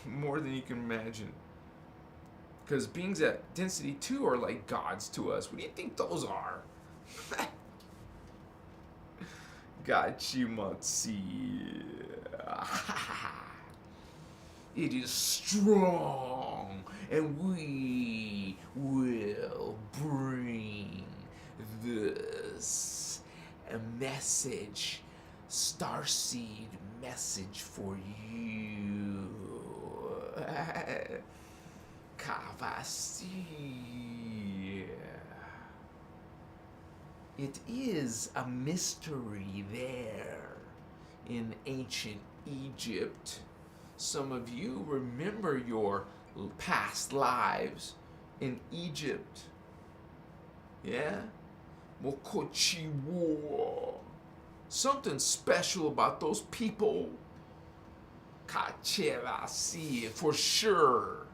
More than you can imagine. Because beings at density 2 are like gods to us. What do you think those are? Gachimatsi. It is strong, and we will bring this a message, Starseed message for you. Kavasi. It is a mystery there in ancient Egypt. Some of you remember your past lives in Egypt. Yeah? Mokochiwo. Something special about those people. Kachevasi, for sure.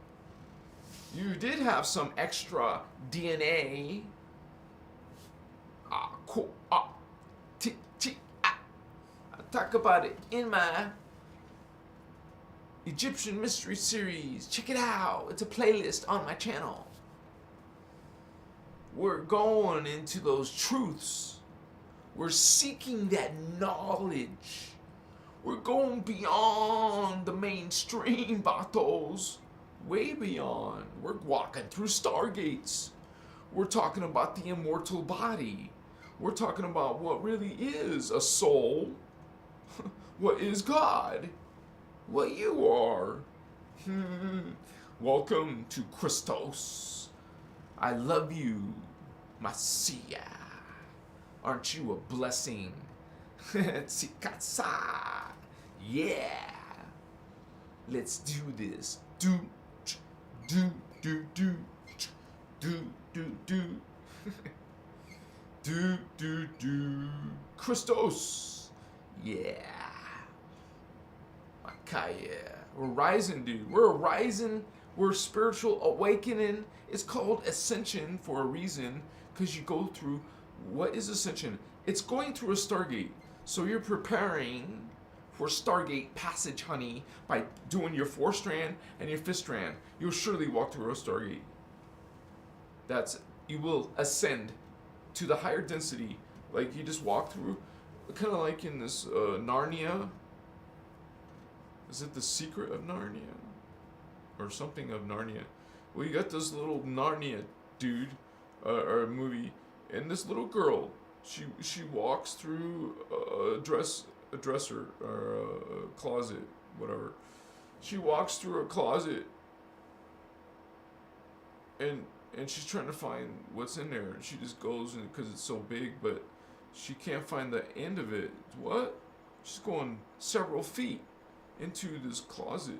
You did have some extra DNA. I talk about it in my Egyptian Mystery Series. Check it out. It's a playlist on my channel. We're going into those truths. We're seeking that knowledge. We're going beyond the mainstream, batos. Way beyond. We're walking through stargates. We're talking about the immortal body. We're talking about what really is a soul. What is God? What you are. Welcome to Christos. I love you, Messiah. Aren't you a blessing? Tsikatsa. Yeah. Let's do this. Do. Christos. Yeah. Makaya. We're rising, dude. We're rising. We're spiritual awakening. It's called ascension for a reason, because you go through. What is ascension? It's going through a stargate. So you're preparing for Stargate passage, honey, by doing your 4th strand and your 5th strand. You'll surely walk through a Stargate. You will ascend to the higher density. Like you just walk through, kind of like in this Narnia. Is it The Secret of Narnia? Or something of Narnia. Well, you got this little Narnia dude, or movie, and this little girl, she walks through a dresser or a closet, whatever. She walks through a closet, and she's trying to find what's in there. She just goes in because it's so big, but she can't find the end of it. What? She's going several feet into this closet,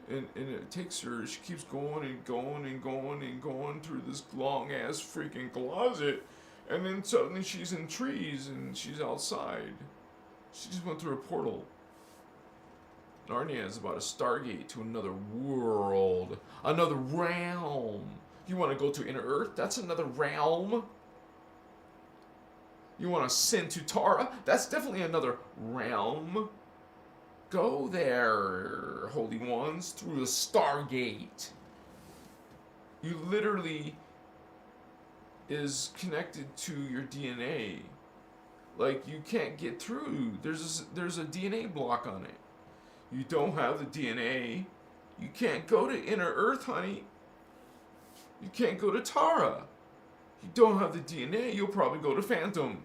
and it takes her. She keeps going and going and going and going through this long ass freaking closet, and then suddenly she's in trees and she's outside. She just went through a portal. Narnia is about a stargate to another world, another realm. You want to go to Inner Earth? That's another realm. You want to ascend to Tara? That's definitely another realm. Go there, holy ones, through the stargate. You literally is connected to your DNA. Like, you can't get through. There's a DNA block on it. You don't have the DNA. You can't go to Inner Earth, honey. You can't go to Tara. You don't have the DNA. You'll probably go to Phantom.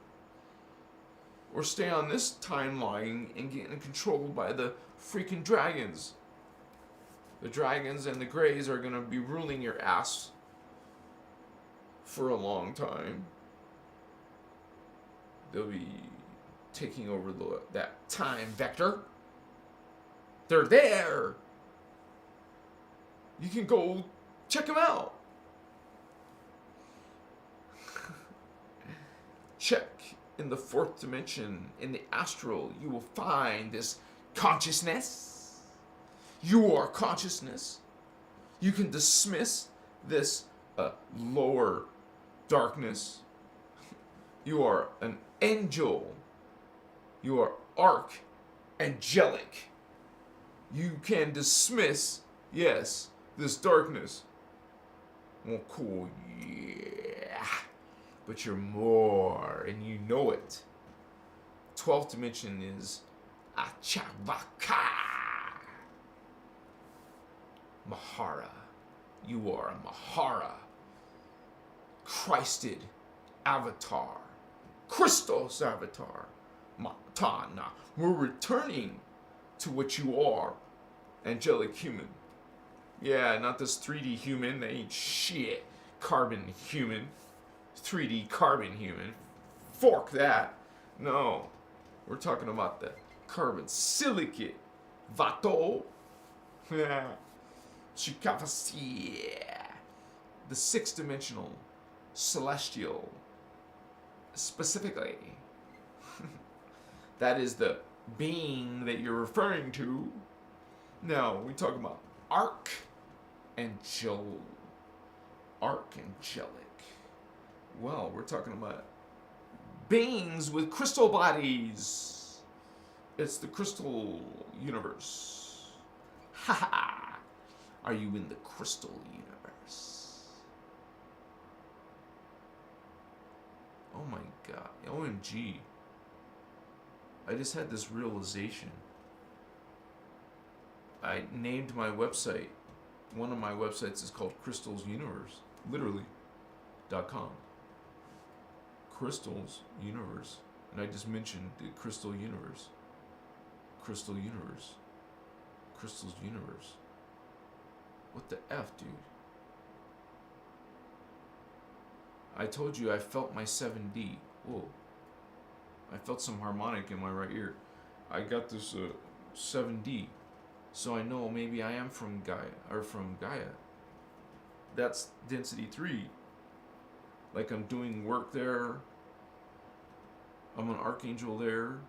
Or stay on this timeline and get controlled by the freaking dragons. The dragons and the Greys are going to be ruling your ass for a long time. They'll be taking over that time vector. They're there. You can go check them out. Check in the 4th dimension, in the astral, you will find this consciousness. Your consciousness. You can dismiss this lower darkness. You are an angel. You are archangelic. You can dismiss, yes, this darkness. Well, cool, yeah. But you're more, and you know it. 12th dimension is Achavaka. Mahara. You are a Mahara. Christed avatar. Christos avatar. Matana. We're returning to what you are. Angelic human. Yeah, not this 3D human. They ain't shit. Carbon human. 3D carbon human. Fork that. No. We're talking about the carbon silicate. Vato. Yeah. Chikavasi. The 6th dimensional. Celestial. Specifically. That is the being that you're referring to. Now, we talk about archangelic. Well, we're talking about beings with crystal bodies. It's the crystal universe. Ha ha! Are you in the crystal universe? Oh my god. OMG. I just had this realization. I named my website. One of my websites is called Crystal's Universe. Literally.com. Crystal's Universe. And I just mentioned the Crystal Universe. Crystal Universe. Crystal's Universe. What the F, dude? I told you I felt my 7D. Whoa. I felt some harmonic in my right ear. I got this 7D. So I know maybe I am from Gaia. That's density 3. Like I'm doing work there. I'm an archangel there.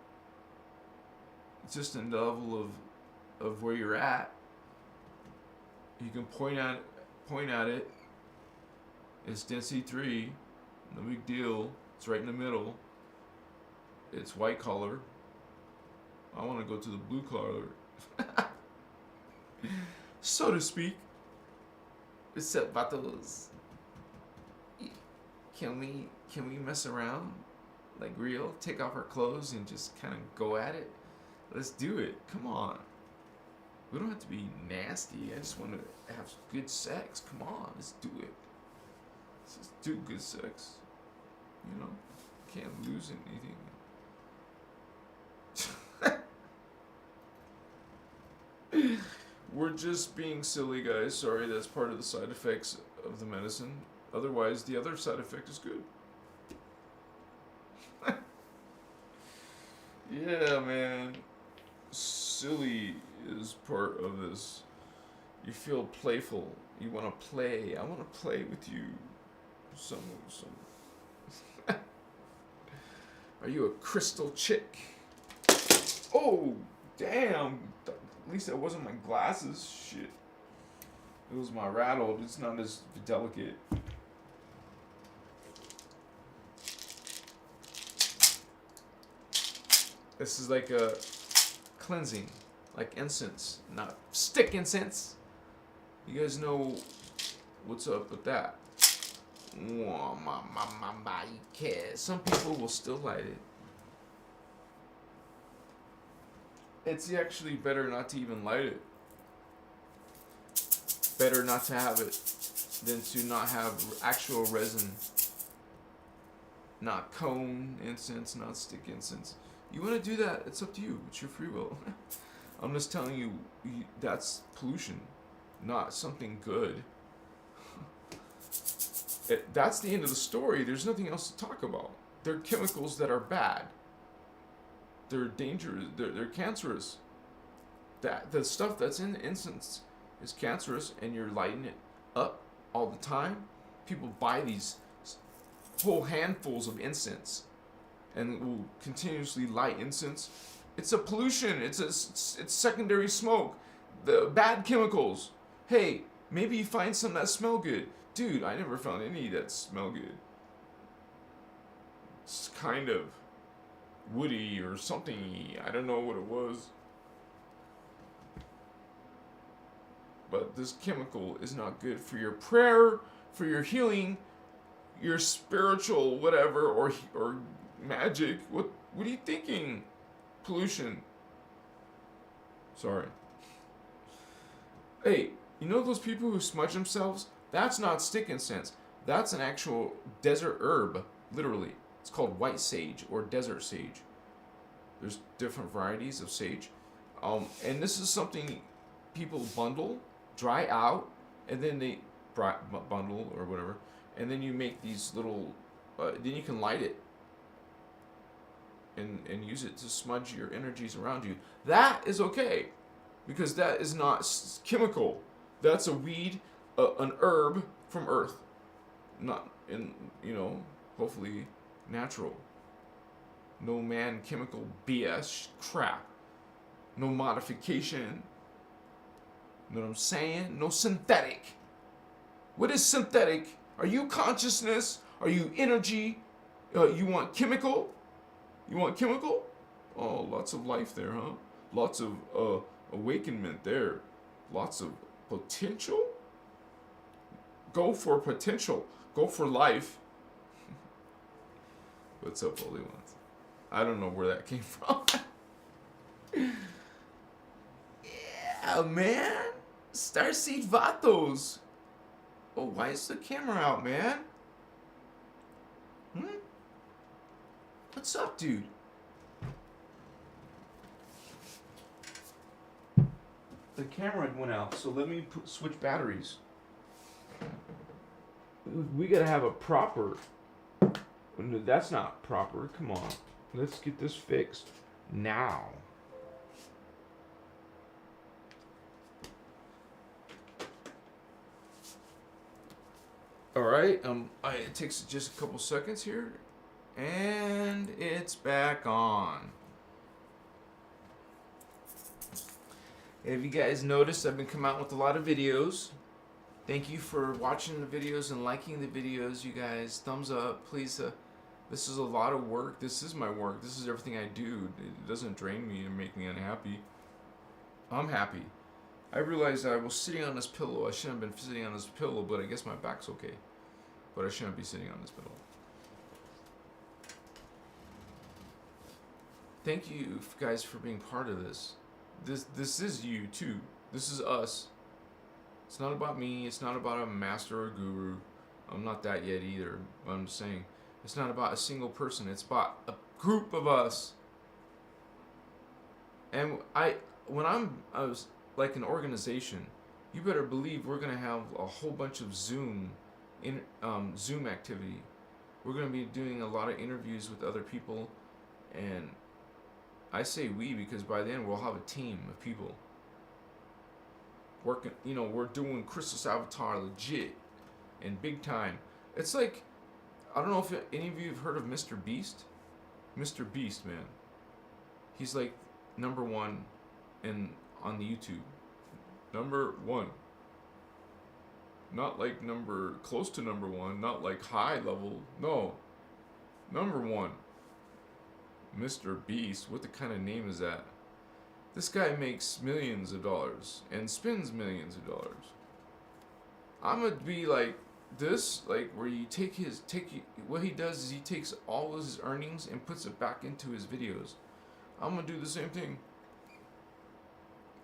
It's just a level of where you're at. You can point at it. It's density 3. No big deal. It's right in the middle. It's white collar. I want to go to the blue collar. So to speak. Except battles. Can we mess around? Like real? Take off our clothes and just kind of go at it? Let's do it. Come on. We don't have to be nasty. I just want to have good sex. Come on, let's do it. Let's just do good sex. You know? Can't lose anything. We're just being silly, guys. Sorry, that's part of the side effects of the medicine. Otherwise, the other side effect is good. Yeah, man. Silly is part of this. You feel playful. You want to play. I want to play with you. Some. Are you a crystal chick? Oh, damn. At least that wasn't my glasses. Shit. It was my rattle. It's not as delicate. This is like a cleansing. Like incense. Not stick incense. You guys know what's up with that. Some people will still light it. It's actually better not to even light it. Better not to have it than to not have actual resin. Not cone incense, not stick incense. You want to do that, it's up to you. It's your free will. I'm just telling you, that's pollution, not something good. That's the end of the story. There's nothing else to talk about. They're chemicals that are bad. They're dangerous. They're cancerous. The stuff that's in incense is cancerous, and you're lighting it up all the time. People buy these whole handfuls of incense and will continuously light incense. It's a pollution. It's secondary smoke. The bad chemicals. Hey, maybe you find some that smell good. Dude, I never found any that smell good. It's kind of woody or something. I don't know what it was. But this chemical is not good for your prayer, for your healing, your spiritual whatever, or magic. What are you thinking? Pollution. Sorry. Hey, you know those people who smudge themselves? That's not stick incense. That's an actual desert herb, literally. It's called white sage or desert sage. There's different varieties of sage. And this is something people bundle, dry out, and then they bundle or whatever. And then you make these little, then you can light it and use it to smudge your energies around you. That is okay, because that is not chemical. That's a weed, an herb from Earth. Not, hopefully natural. No man chemical BS crap. No modification. You know what I'm saying? No synthetic. What is synthetic? Are you consciousness? Are you energy? You want chemical? You want chemical? Oh, lots of life there, huh? Lots of awakenment there. Lots of potential? Go for potential. Go for life. What's up, Holy Ones? I don't know where that came from. Yeah, man. Starseed Vatos. Oh, why is the camera out, man? What's up, dude? The camera went out, so let me switch batteries. We gotta have a proper... No, that's not proper. Come on. Let's get this fixed now. Alright, it takes just a couple seconds here. And it's back on. Have you guys noticed I've been coming out with a lot of videos? Thank you for watching the videos and liking the videos, you guys. Thumbs up, please. This is a lot of work. This is my work. This is everything I do. It doesn't drain me and make me unhappy. I'm happy. I realized I was sitting on this pillow. I shouldn't have been sitting on this pillow, but I guess my back's okay. But I shouldn't be sitting on this pillow. Thank you guys for being part of this. This is you too. This is us. It's not about me. It's not about a master or guru. I'm not that yet either. I'm just saying, it's not about a single person. It's about a group of us. And I was like an organization. You better believe we're gonna have a whole bunch of Zoom activity. We're gonna be doing a lot of interviews with other people, and I say we because by then we'll have a team of people working. You know, we're doing Christos Avatar legit and big time. It's like, I don't know if any of you have heard of Mr. Beast. Mr. Beast, man. He's like number one on the YouTube. Number one. Not like close to number one, not like high level. No. Number one. Mr. Beast, what the kind of name is that? This guy makes millions of dollars and spends millions of dollars. I'm gonna be like this, like where you what he does is he takes all of his earnings and puts it back into his videos. I'm gonna do the same thing.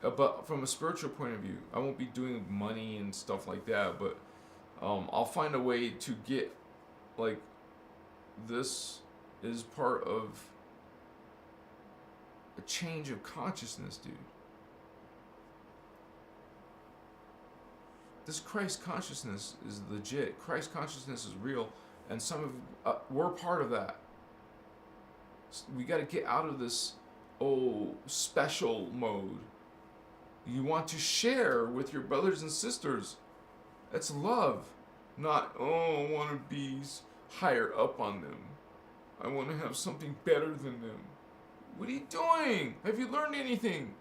But from a spiritual point of view, I won't be doing money and stuff like that, but I'll find a way to get, like, this is part of a change of consciousness, dude. This Christ consciousness is legit. Christ consciousness is real, and some of we're part of that. We got to get out of this special mode. You want to share with your brothers and sisters. That's love, not I want to be higher up on them. I want to have something better than them. What are you doing? Have you learned anything?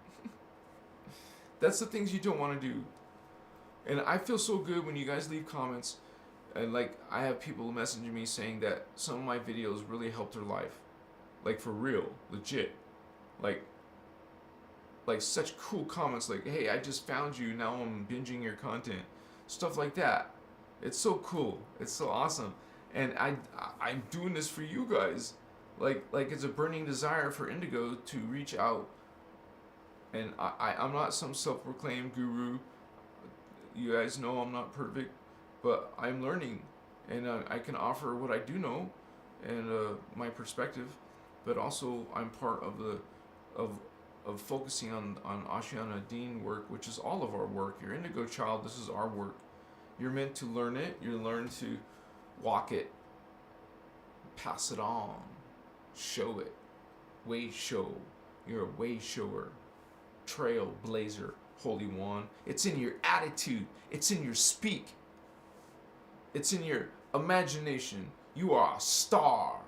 That's the things you don't want to do. And I feel so good when you guys leave comments, and like I have people messaging me saying that some of my videos really helped their life. Like for real, legit. Like such cool comments like, hey, I just found you, now I'm binging your content. Stuff like that. It's so cool. It's so awesome. And I'm doing this for you guys. Like it's a burning desire for Indigo to reach out. And I'm not some self-proclaimed guru. You guys know I'm not perfect, but I'm learning, and I can offer what I do know, and my perspective, but also I'm part of of focusing on Ashiana Dean work, which is all of our work. Your Indigo Child, this is our work. You're meant to learn it. You learn to walk it, pass it on, show it, way show. You're a way shower, trailblazer. Holy One. It's in your attitude. It's in your speak. It's in your imagination. You are a star.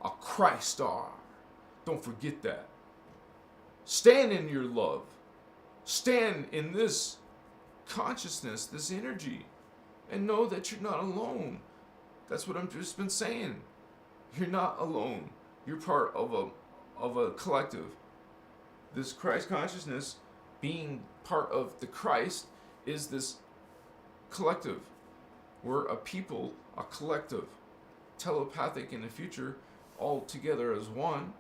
A Christ star. Don't forget that. Stand in your love. Stand in this consciousness, this energy, and know that you're not alone. That's what I've just been saying. You're not alone. You're part of a collective. This Christ consciousness, being part of the Christ, is this collective. We're a people, a collective, telepathic in the future, all together as one.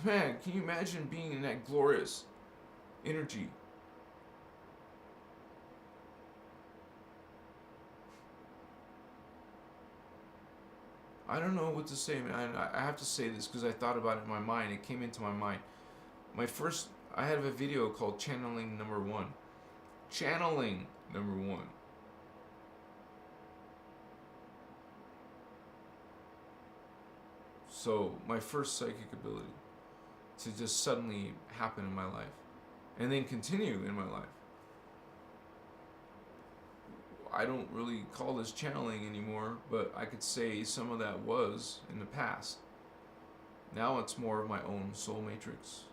Man, can you imagine being in that glorious energy? I don't know what to say, man. I have to say this because I thought about it in my mind. It came into my mind. I have a video called Channeling Number 1. Channeling Number 1. So, my first psychic ability to just suddenly happen in my life and then continue in my life. I don't really call this channeling anymore, but I could say some of that was in the past. Now it's more of my own soul matrix.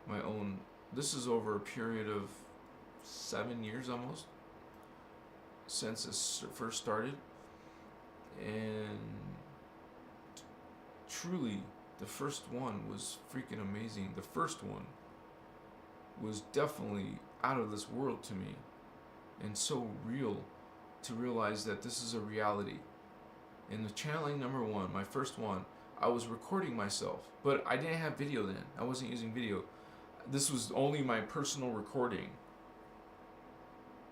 My own. This is over a period of 7 years almost since this first started. And truly, the first one was freaking amazing. The first one was definitely out of this world to me and so real to realize that this is a reality. In the channeling number 1, my first one, I was recording myself, but I didn't have video then. I wasn't using video. This was only my personal recording.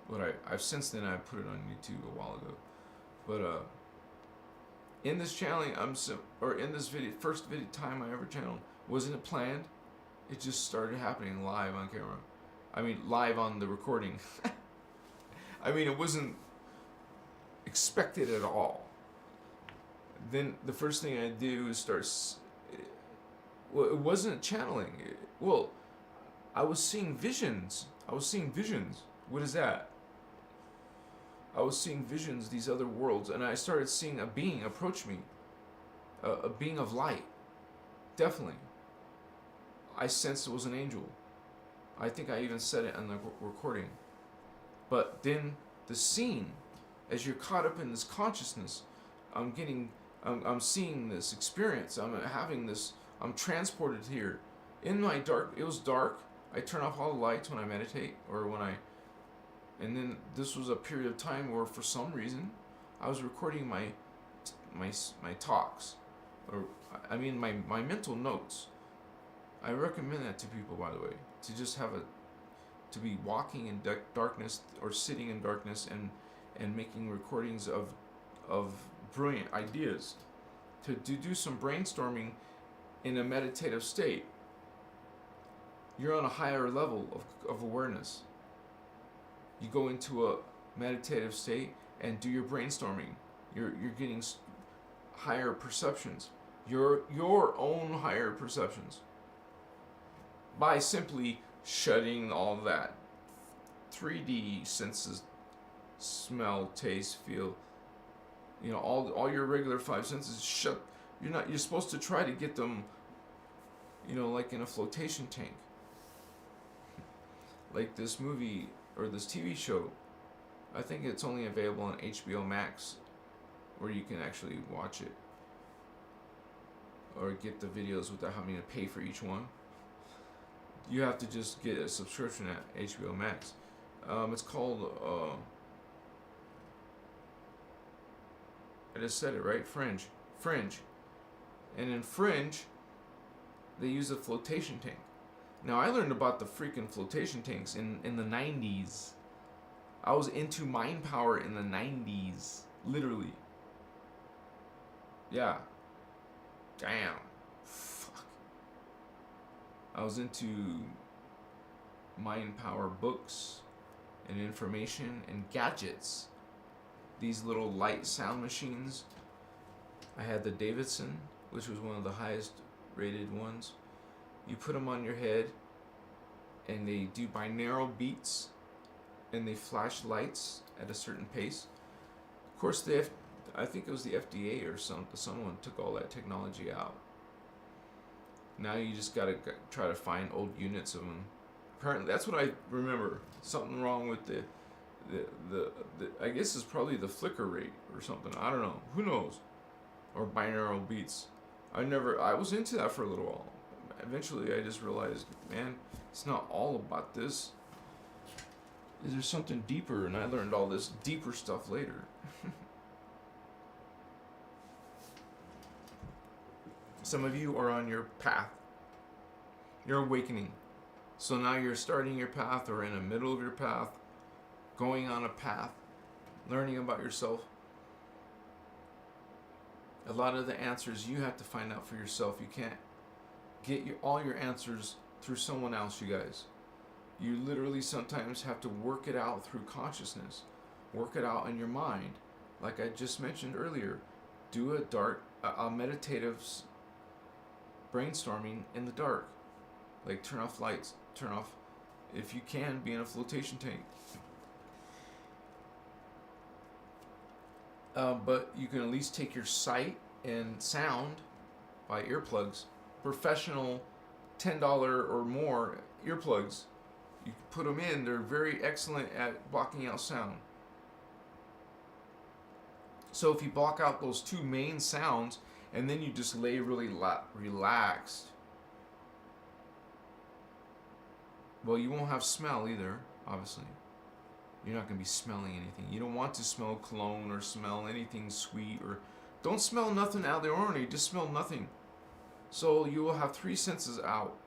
But I've since then I put it on YouTube a while ago. But in this channeling, in this video, first video time I ever channeled, wasn't it planned? It just started happening live on camera. I mean, live on the recording. I mean, it wasn't expected at all. Then the first thing I do is start. Well, it wasn't channeling. I was seeing visions. What is that? I was seeing visions, these other worlds, and I started seeing a being approach me. A being of light. Definitely. I sensed it was an angel. I think I even said it on the recording. But then the scene, as you're caught up in this consciousness, I'm seeing this experience. I'm having this. I'm transported here. In my dark, it was dark. I turn off all the lights when I meditate, and then this was a period of time where, for some reason, I was recording my talks, my mental notes. I recommend that to people, by the way, to just to be walking in darkness or sitting in darkness and making recordings of brilliant ideas, to do some brainstorming in a meditative state. You're on a higher level of awareness. You go into a meditative state and do your brainstorming. You're getting higher perceptions, your own higher perceptions, by simply shutting all that 3D senses, smell, taste, feel, all your regular 5 senses shut. You're supposed to try to get them, like in a flotation tank. Like this movie or this TV show, I think it's only available on HBO Max, where you can actually watch it or get the videos without having to pay for each one. You have to just get a subscription at HBO Max. It's called, I just said it right, Fringe. And in Fringe, they use a flotation tank. Now, I learned about the freaking flotation tanks in the 90s. I was into mind power in the 90s. Literally. Yeah. Damn. Fuck. I was into mind power books and information and gadgets. These little light sound machines. I had the Davidson, which was one of the highest rated ones. You put them on your head, and they do binaural beats, and they flash lights at a certain pace. Of course, I think it was the FDA or someone took all that technology out. Now you just gotta try to find old units of them. Apparently, that's what I remember. Something wrong with the I guess it's probably the flicker rate or something. I don't know. Who knows? Or binaural beats. I was into that for a little while. Eventually, I just realized, man, it's not all about this. There's something deeper, and I learned all this deeper stuff later. Some of you are on your path. You're awakening. So now you're starting your path or in the middle of your path, going on a path, learning about yourself. A lot of the answers you have to find out for yourself. You can't get all your answers through someone else, you guys. You literally sometimes have to work it out through consciousness. Work it out in your mind. Like I just mentioned earlier, do a meditative brainstorming in the dark. Like turn off lights, turn off, if you can, be in a flotation tank. But you can at least take your sight and sound by earplugs. Professional $10 or more earplugs. You can put them in. They're very excellent at blocking out sound. So if you block out those two main sounds and then you just lay really relaxed, well, you won't have smell either, obviously. You're not going to be smelling anything. You don't want to smell cologne or smell anything sweet, or don't smell nothing out of the ordinary. Just smell nothing. So you will have 3 senses out.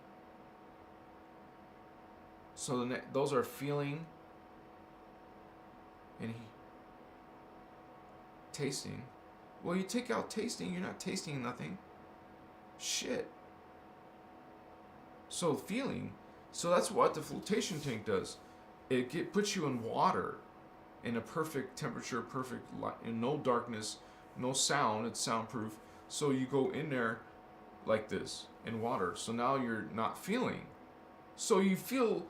So those are feeling and tasting. Well, you take out tasting, you're not tasting nothing. Shit. So feeling. So that's what the flotation tank does. It puts you in water, in a perfect temperature, perfect light, in no darkness, no sound. It's soundproof. So you go in there like this in water. So now you're not feeling. So you feel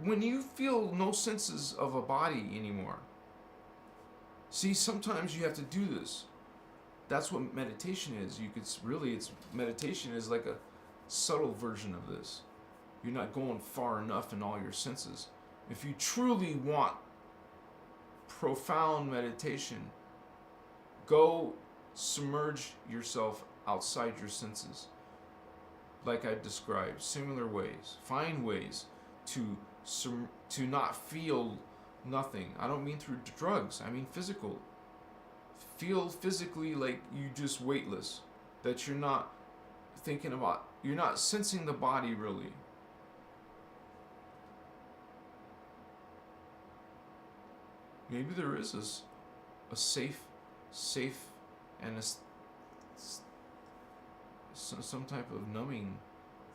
when you feel no senses of a body anymore. See, sometimes you have to do this. That's what meditation is. Meditation is like a subtle version of this. You're not going far enough in all your senses. If you truly want profound meditation, go submerge yourself outside your senses. Like I described, similar ways. Find ways to not feel nothing. I don't mean through drugs. I mean physical. Feel physically like you just weightless. That you're not thinking about, you're not sensing the body really. Maybe there is a safe and some type of numbing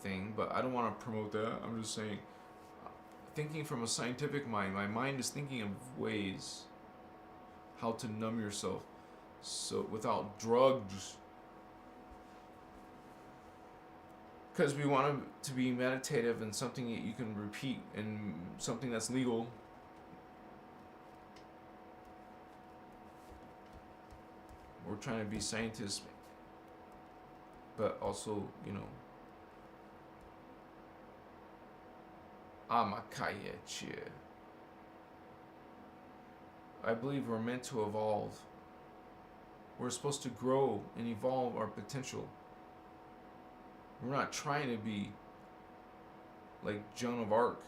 thing, but I don't want to promote that. I'm just saying, thinking from a scientific mind, my mind is thinking of ways how to numb yourself, so without drugs. Because we want it to be meditative and something that you can repeat and something that's legal. We're trying to be scientists, but also, Amakayechi. I believe we're meant to evolve. We're supposed to grow and evolve our potential. We're not trying to be like Joan of Arc,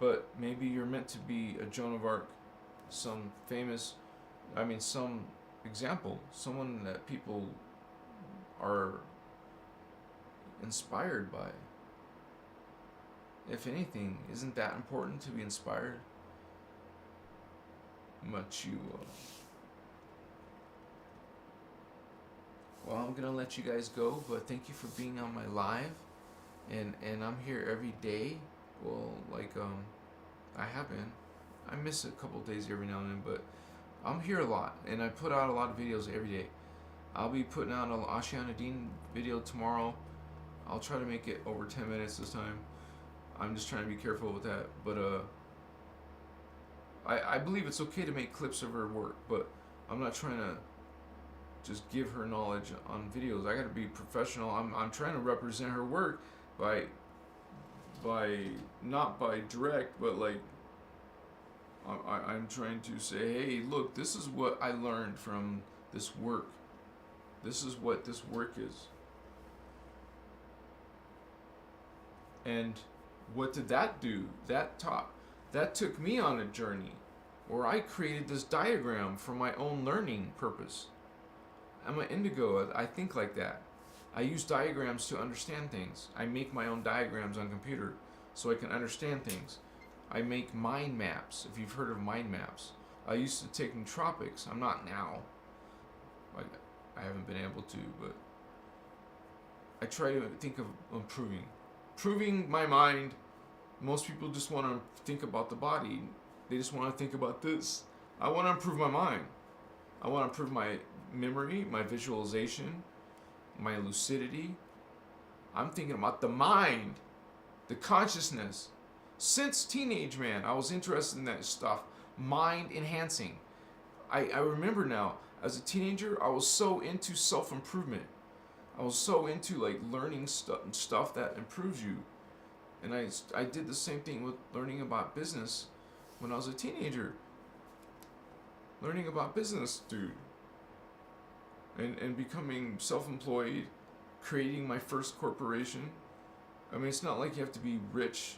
but maybe you're meant to be a Joan of Arc, some example, someone that people are inspired by. If anything, isn't that important to be inspired? Machiwa. Well, I'm gonna let you guys go, but thank you for being on my live, and I'm here every day. Well, I have been. I miss a couple days every now and then, but I'm here a lot, and I put out a lot of videos every day. I'll be putting out an Ashiana Dean video tomorrow. I'll try to make it over 10 minutes this time. I'm just trying to be careful with that, but I believe it's okay to make clips of her work, but I'm not trying to just give her knowledge on videos. I got to be professional. I'm trying to represent her work by not by direct, but like I'm trying to say, hey, look, this is what I learned from this work. This is what this work is. And what did that do? That took me on a journey where I created this diagram for my own learning purpose. I'm an indigo. I think like that. I use diagrams to understand things. I make my own diagrams on computer so I can understand things. I make mind maps, if you've heard of mind maps. I used to take nootropics. I'm not now. Like, I haven't been able to, but I try to think of improving my mind. Most people just want to think about the body. They just want to think about this. I want to improve my mind. I want to improve my memory, my visualization, my lucidity. I'm thinking about the mind, the consciousness. Since teenage, man, I was interested in that stuff. Mind enhancing. I remember now, as a teenager, I was so into self-improvement. I was so into like learning stuff that improves you. And I did the same thing with learning about business when I was a teenager. Learning about business, dude. And becoming self-employed, creating my first corporation. I mean, it's not like you have to be rich.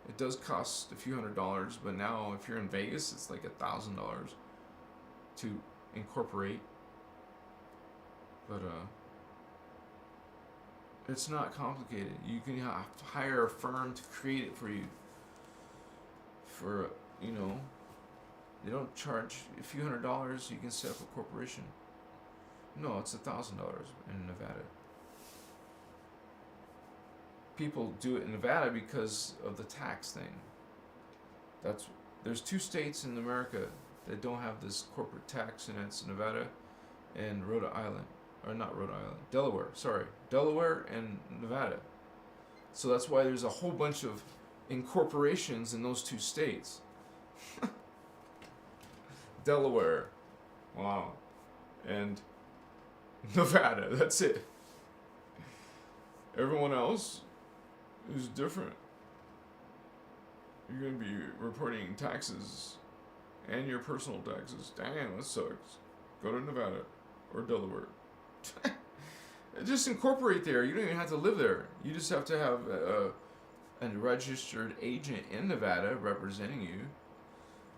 It does cost a few $100s, but now if you're in Vegas, it's like $1,000 to incorporate. But it's not complicated. You can hire a firm to create it for you. For, they don't charge a few $100s, you can set up a corporation. No, it's $1,000 in Nevada. People do it in Nevada because of the tax thing. There's 2 states in America that don't have this corporate tax, and it's Nevada and Rhode Island. Or not Rhode Island, Delaware, sorry. Delaware and Nevada. So that's why there's a whole bunch of incorporations in those 2 states. Delaware. Wow. And Nevada, that's it. Everyone else is different. You're going to be reporting taxes and your personal taxes. Damn, that sucks. Go to Nevada or Delaware. Just incorporate there. You don't even have to live there. You just have to have a registered agent in Nevada representing you,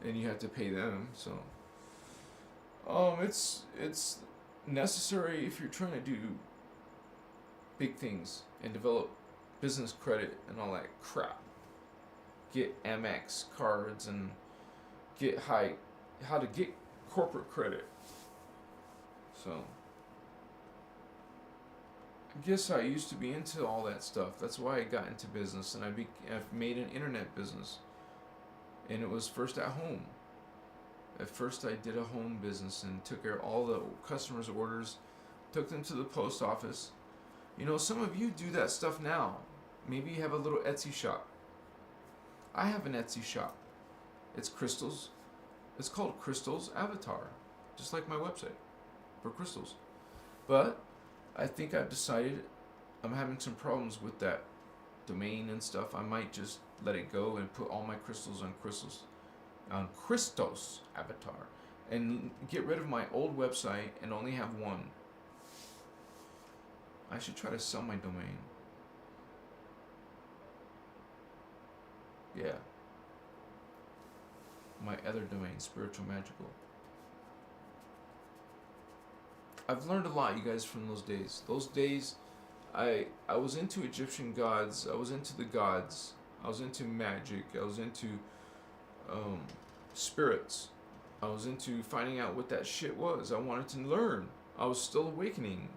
and you have to pay them. So, it's necessary if you're trying to do big things and develop business credit and all that crap. Get Amex cards and get how to get corporate credit. So, I guess I used to be into all that stuff. That's why I got into business, and I've made an internet business. And it was first at home. At first I did a home business and took care of all the customers' orders, took them to the post office. Some of you do that stuff now. Maybe you have a little Etsy shop. I have an Etsy shop. It's Christos. It's called Christos Avatar, just like my website for crystals. But I think I've decided I'm having some problems with that domain and stuff. I might just let it go and put all my crystals on Christos Avatar, and get rid of my old website and only have one. I should try to sell my domain. Yeah. My other domain, Spiritual Magical. I've learned a lot, you guys, from those days. Those days, I was into Egyptian gods. I was into the gods. I was into magic. I was into spirits. I was into finding out what that shit was. I wanted to learn. I was still awakening.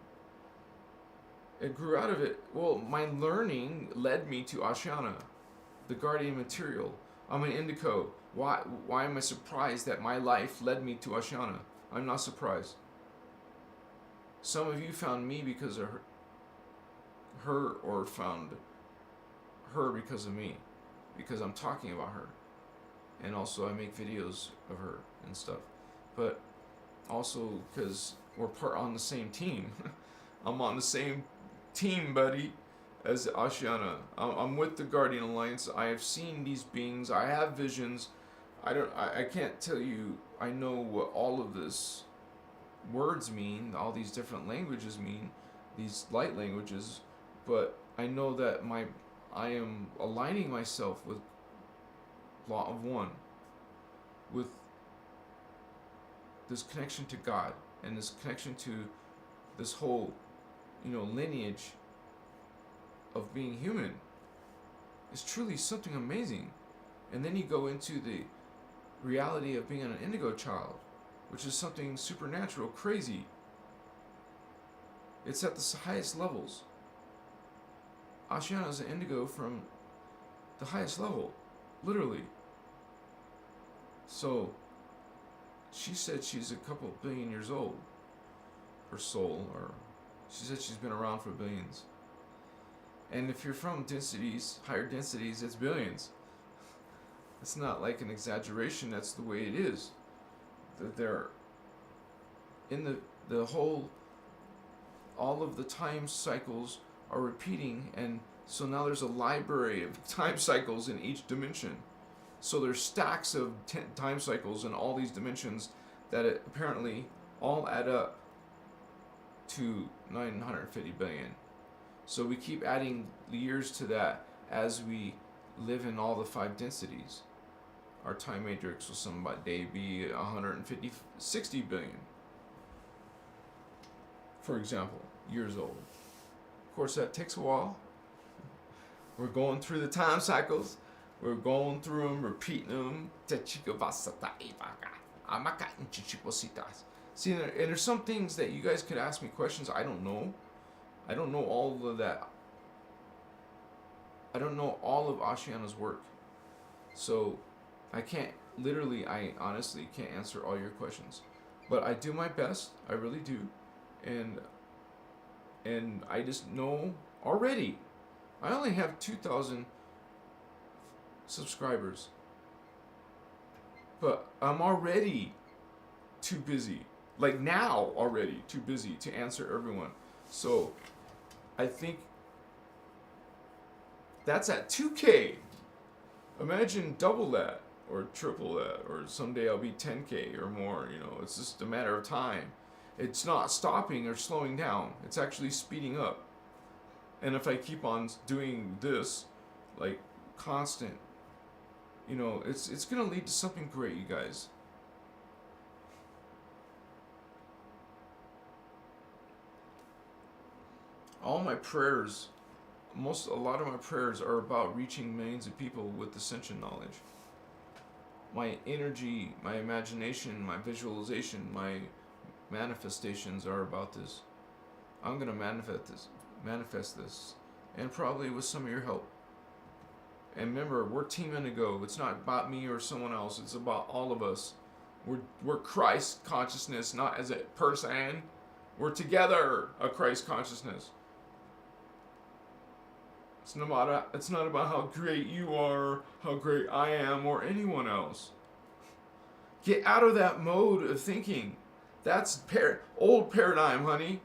It grew out of it. Well, my learning led me to Ashana, the guardian material. I'm an indigo. Why am I surprised that my life led me to Ashana? I'm not surprised. Some of you found me because of her, or found her because of me, because I'm talking about her. And also I make videos of her and stuff. But also because we're part on the same team. I'm on the same team, buddy, as Ashiana. I'm with the Guardian Alliance. I have seen these beings. I have visions. I can't tell you. I know what all of this words mean. All these different languages mean. These light languages, but I know that I am aligning myself with Law of One, with this connection to God and this connection to this whole, lineage of being human. It's truly something amazing. And then you go into the reality of being an Indigo Child, which is something supernatural, crazy. It's at the highest levels. Ashiana is an Indigo from the highest level, literally. So, she said she's a couple billion years old. Her soul, or she said she's been around for billions. And if you're from higher densities, it's billions. It's not like an exaggeration, that's the way it is. That they're in the whole, all of the time cycles are repeating, and so now there's a library of time cycles in each dimension. So there's stacks of time cycles in all these dimensions that apparently all add up to 950 billion. So we keep adding years to that as we live in all the 5 densities. Our time matrix will someday be 60 billion, for example, years old. Of course, that takes a while. We're going through the time cycles. We're going through them, repeating them. See, and there's some things that you guys could ask me questions. I don't know. I don't know all of that. I don't know all of Ashiana's work. So, I honestly can't answer all your questions. But I do my best. I really do. And I just know already. I only have 2,000 subscribers. But I'm already too busy. Like now already too busy to answer everyone. So I think that's at 2K. Imagine double that or triple that, or someday I'll be 10K or more, it's just a matter of time. It's not stopping or slowing down. It's actually speeding up. And if I keep on doing this, like constant, it's going to lead to something great, you guys. All my prayers, a lot of my prayers are about reaching millions of people with ascension knowledge. My energy, my imagination, my visualization, my manifestations are about this. I'm going to manifest this, and probably with some of your help. And remember, we're Team Indigo. It's not about me or someone else. It's about all of us. We're Christ consciousness, not as a person. We're together a Christ consciousness. It's not about how great you are, how great I am, or anyone else. Get out of that mode of thinking. That's old paradigm, honey.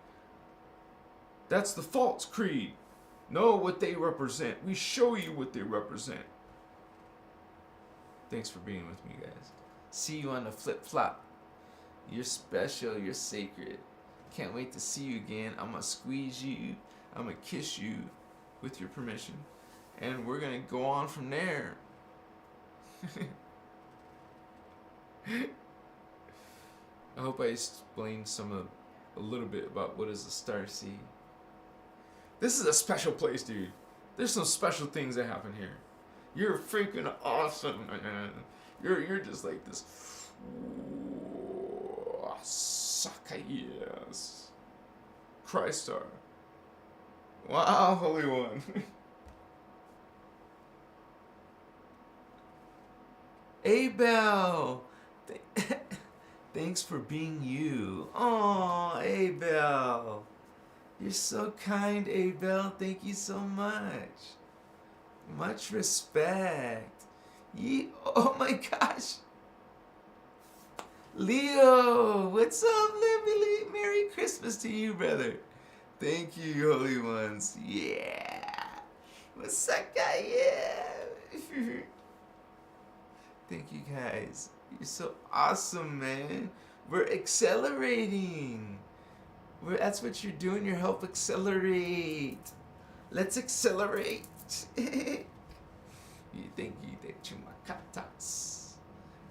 That's the false creed. Know what they represent. We show you what they represent. Thanks for being with me, guys. See you on the flip-flop. You're special. You're sacred. Can't wait to see you again. I'm going to squeeze you. I'm going to kiss you with your permission. And we're going to go on from there. I hope I explained a little bit about what is a Starseed. This is a special place, dude. There's some special things that happen here. You're freaking awesome, man. You're just like this. Sakayas. Christ star. Wow, Holy One. Abel. Thanks for being you. Oh, Abel. You're so kind, Abel. Thank you so much. Much respect. Oh my gosh. Leo, what's up, Libby? Merry Christmas to you, brother. Thank you, holy ones. Yeah. What's up, guy? Yeah. Thank you, guys. You're so awesome, man. We're accelerating. That's what you're doing. You're help accelerate. Let's accelerate. Thank you, Makatas.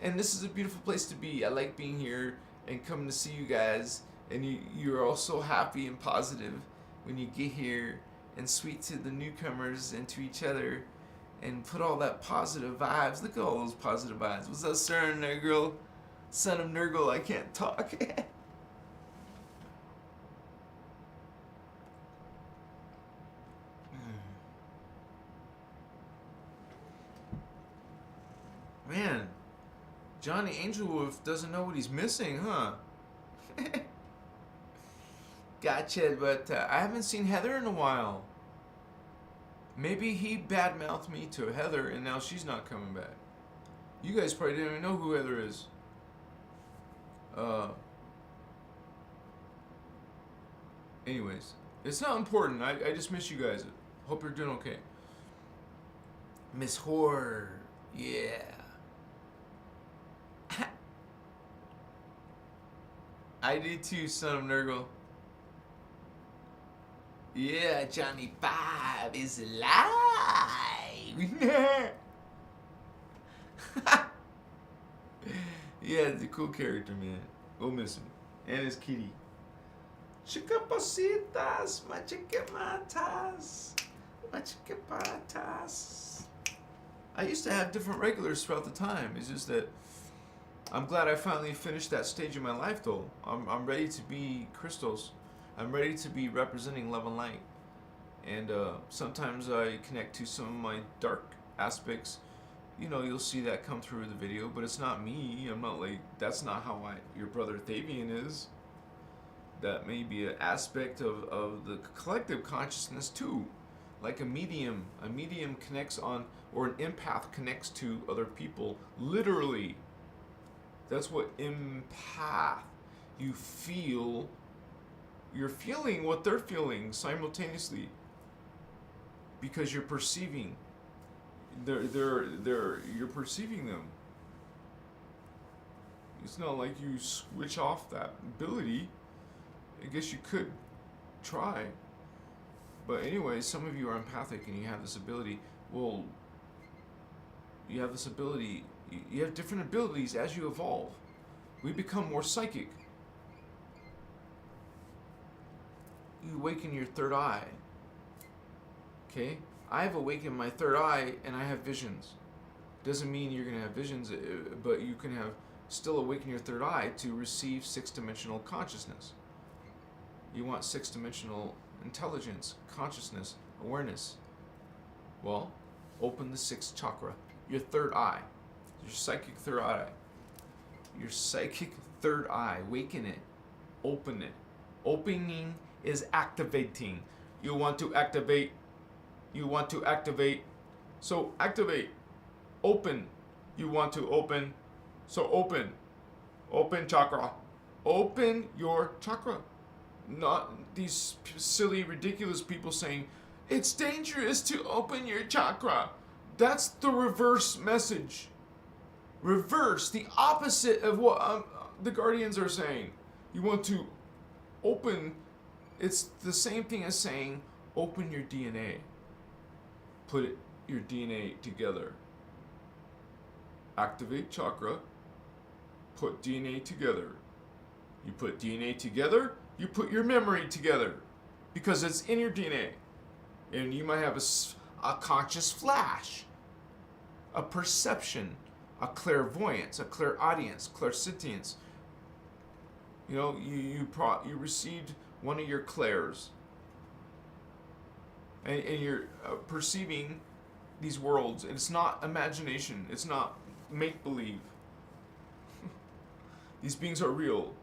And this is a beautiful place to be. I like being here and coming to see you guys. And you're all so happy and positive when you get here, and sweet to the newcomers and to each other, and put all that positive vibes. Look at all those positive vibes. What's up, sir, Nurgle? Son of Nurgle, I can't talk. Man, Johnny Angelwolf doesn't know what he's missing, huh? Gotcha, but I haven't seen Heather in a while. Maybe he badmouthed me to Heather and now she's not coming back. You guys probably didn't even know who Heather is. Anyways, it's not important. I just miss you guys. Hope you're doing okay. Miss Horror. Yeah. I do too, son of Nurgle. Yeah, Johnny 5 is alive. Yeah, it's a cool character, man. We'll miss him. And his kitty. Chicapositas, machicamatas, machicapatas. I used to have different regulars throughout the time. It's just that I'm glad I finally finished that stage of my life, though. I'm ready to be Christos. I'm ready to be representing love and light. And sometimes I connect to some of my dark aspects. You know, you'll see that come through the video, but it's not me. I'm not like, that's not how your brother Thavian is. That may be an aspect of the collective consciousness too. Like a medium. A medium connects on, or an empath connects to other people. Literally. That's what empath. You feel, you're feeling what they're feeling simultaneously. Because you're perceiving. You're perceiving them. It's not like you switch off that ability. I guess you could try. But anyway, some of you are empathic and you have this ability. Well, you have this ability. You have different abilities as you evolve. We become more psychic. You awaken your third eye. Okay? I've awakened my third eye and I have visions. Doesn't mean you're going to have visions, but you can have still awaken your third eye to receive six-dimensional consciousness. You want six-dimensional intelligence, consciousness, awareness. Well, open the sixth chakra, your third eye, your psychic third eye. Your psychic third eye, awaken it, open it. Opening is activating. You want to activate. You want to activate. So activate. Open. You want to open. So open. Open chakra. Open your chakra. Not these silly, ridiculous people saying, it's dangerous to open your chakra. That's the reverse message. Reverse, the opposite of what the Guardians are saying. You want to open, it's the same thing as saying, open your DNA. Put your DNA together. Activate chakra. Put DNA together. You put DNA together, you put your memory together. Because it's in your DNA. And you might have a conscious flash. A perception. A clairvoyance. A clairaudience. Clairsentience. You know, you received one of your clairs. And you're perceiving these worlds. And it's not imagination. It's not make-believe. These beings are real.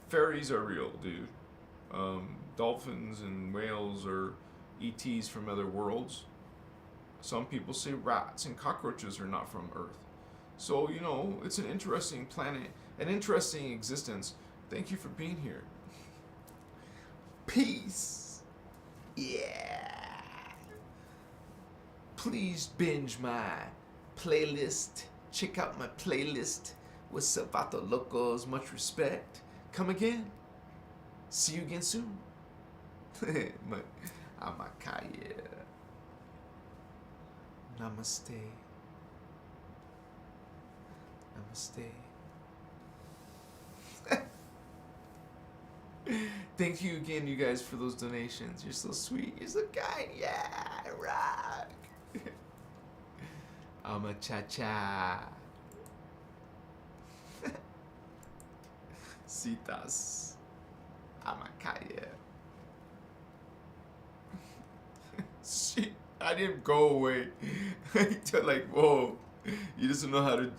Fairies are real, dude. Dolphins and whales are ETs from other worlds. Some people say rats and cockroaches are not from Earth. So, you know, it's an interesting planet, an interesting existence. Thank you for being here. Peace. Yeah. Please binge my playlist. Check out my playlist. What's up, Vato Locos? Much respect. Come again. See you again soon. Amakaya. Namaste. Namaste. Thank you again, you guys, for those donations. You're so sweet. You're so kind. Yeah, rock. I'm a cha-cha. Citas. Amakaya. Shit, I didn't go away. Like, whoa. He doesn't know how to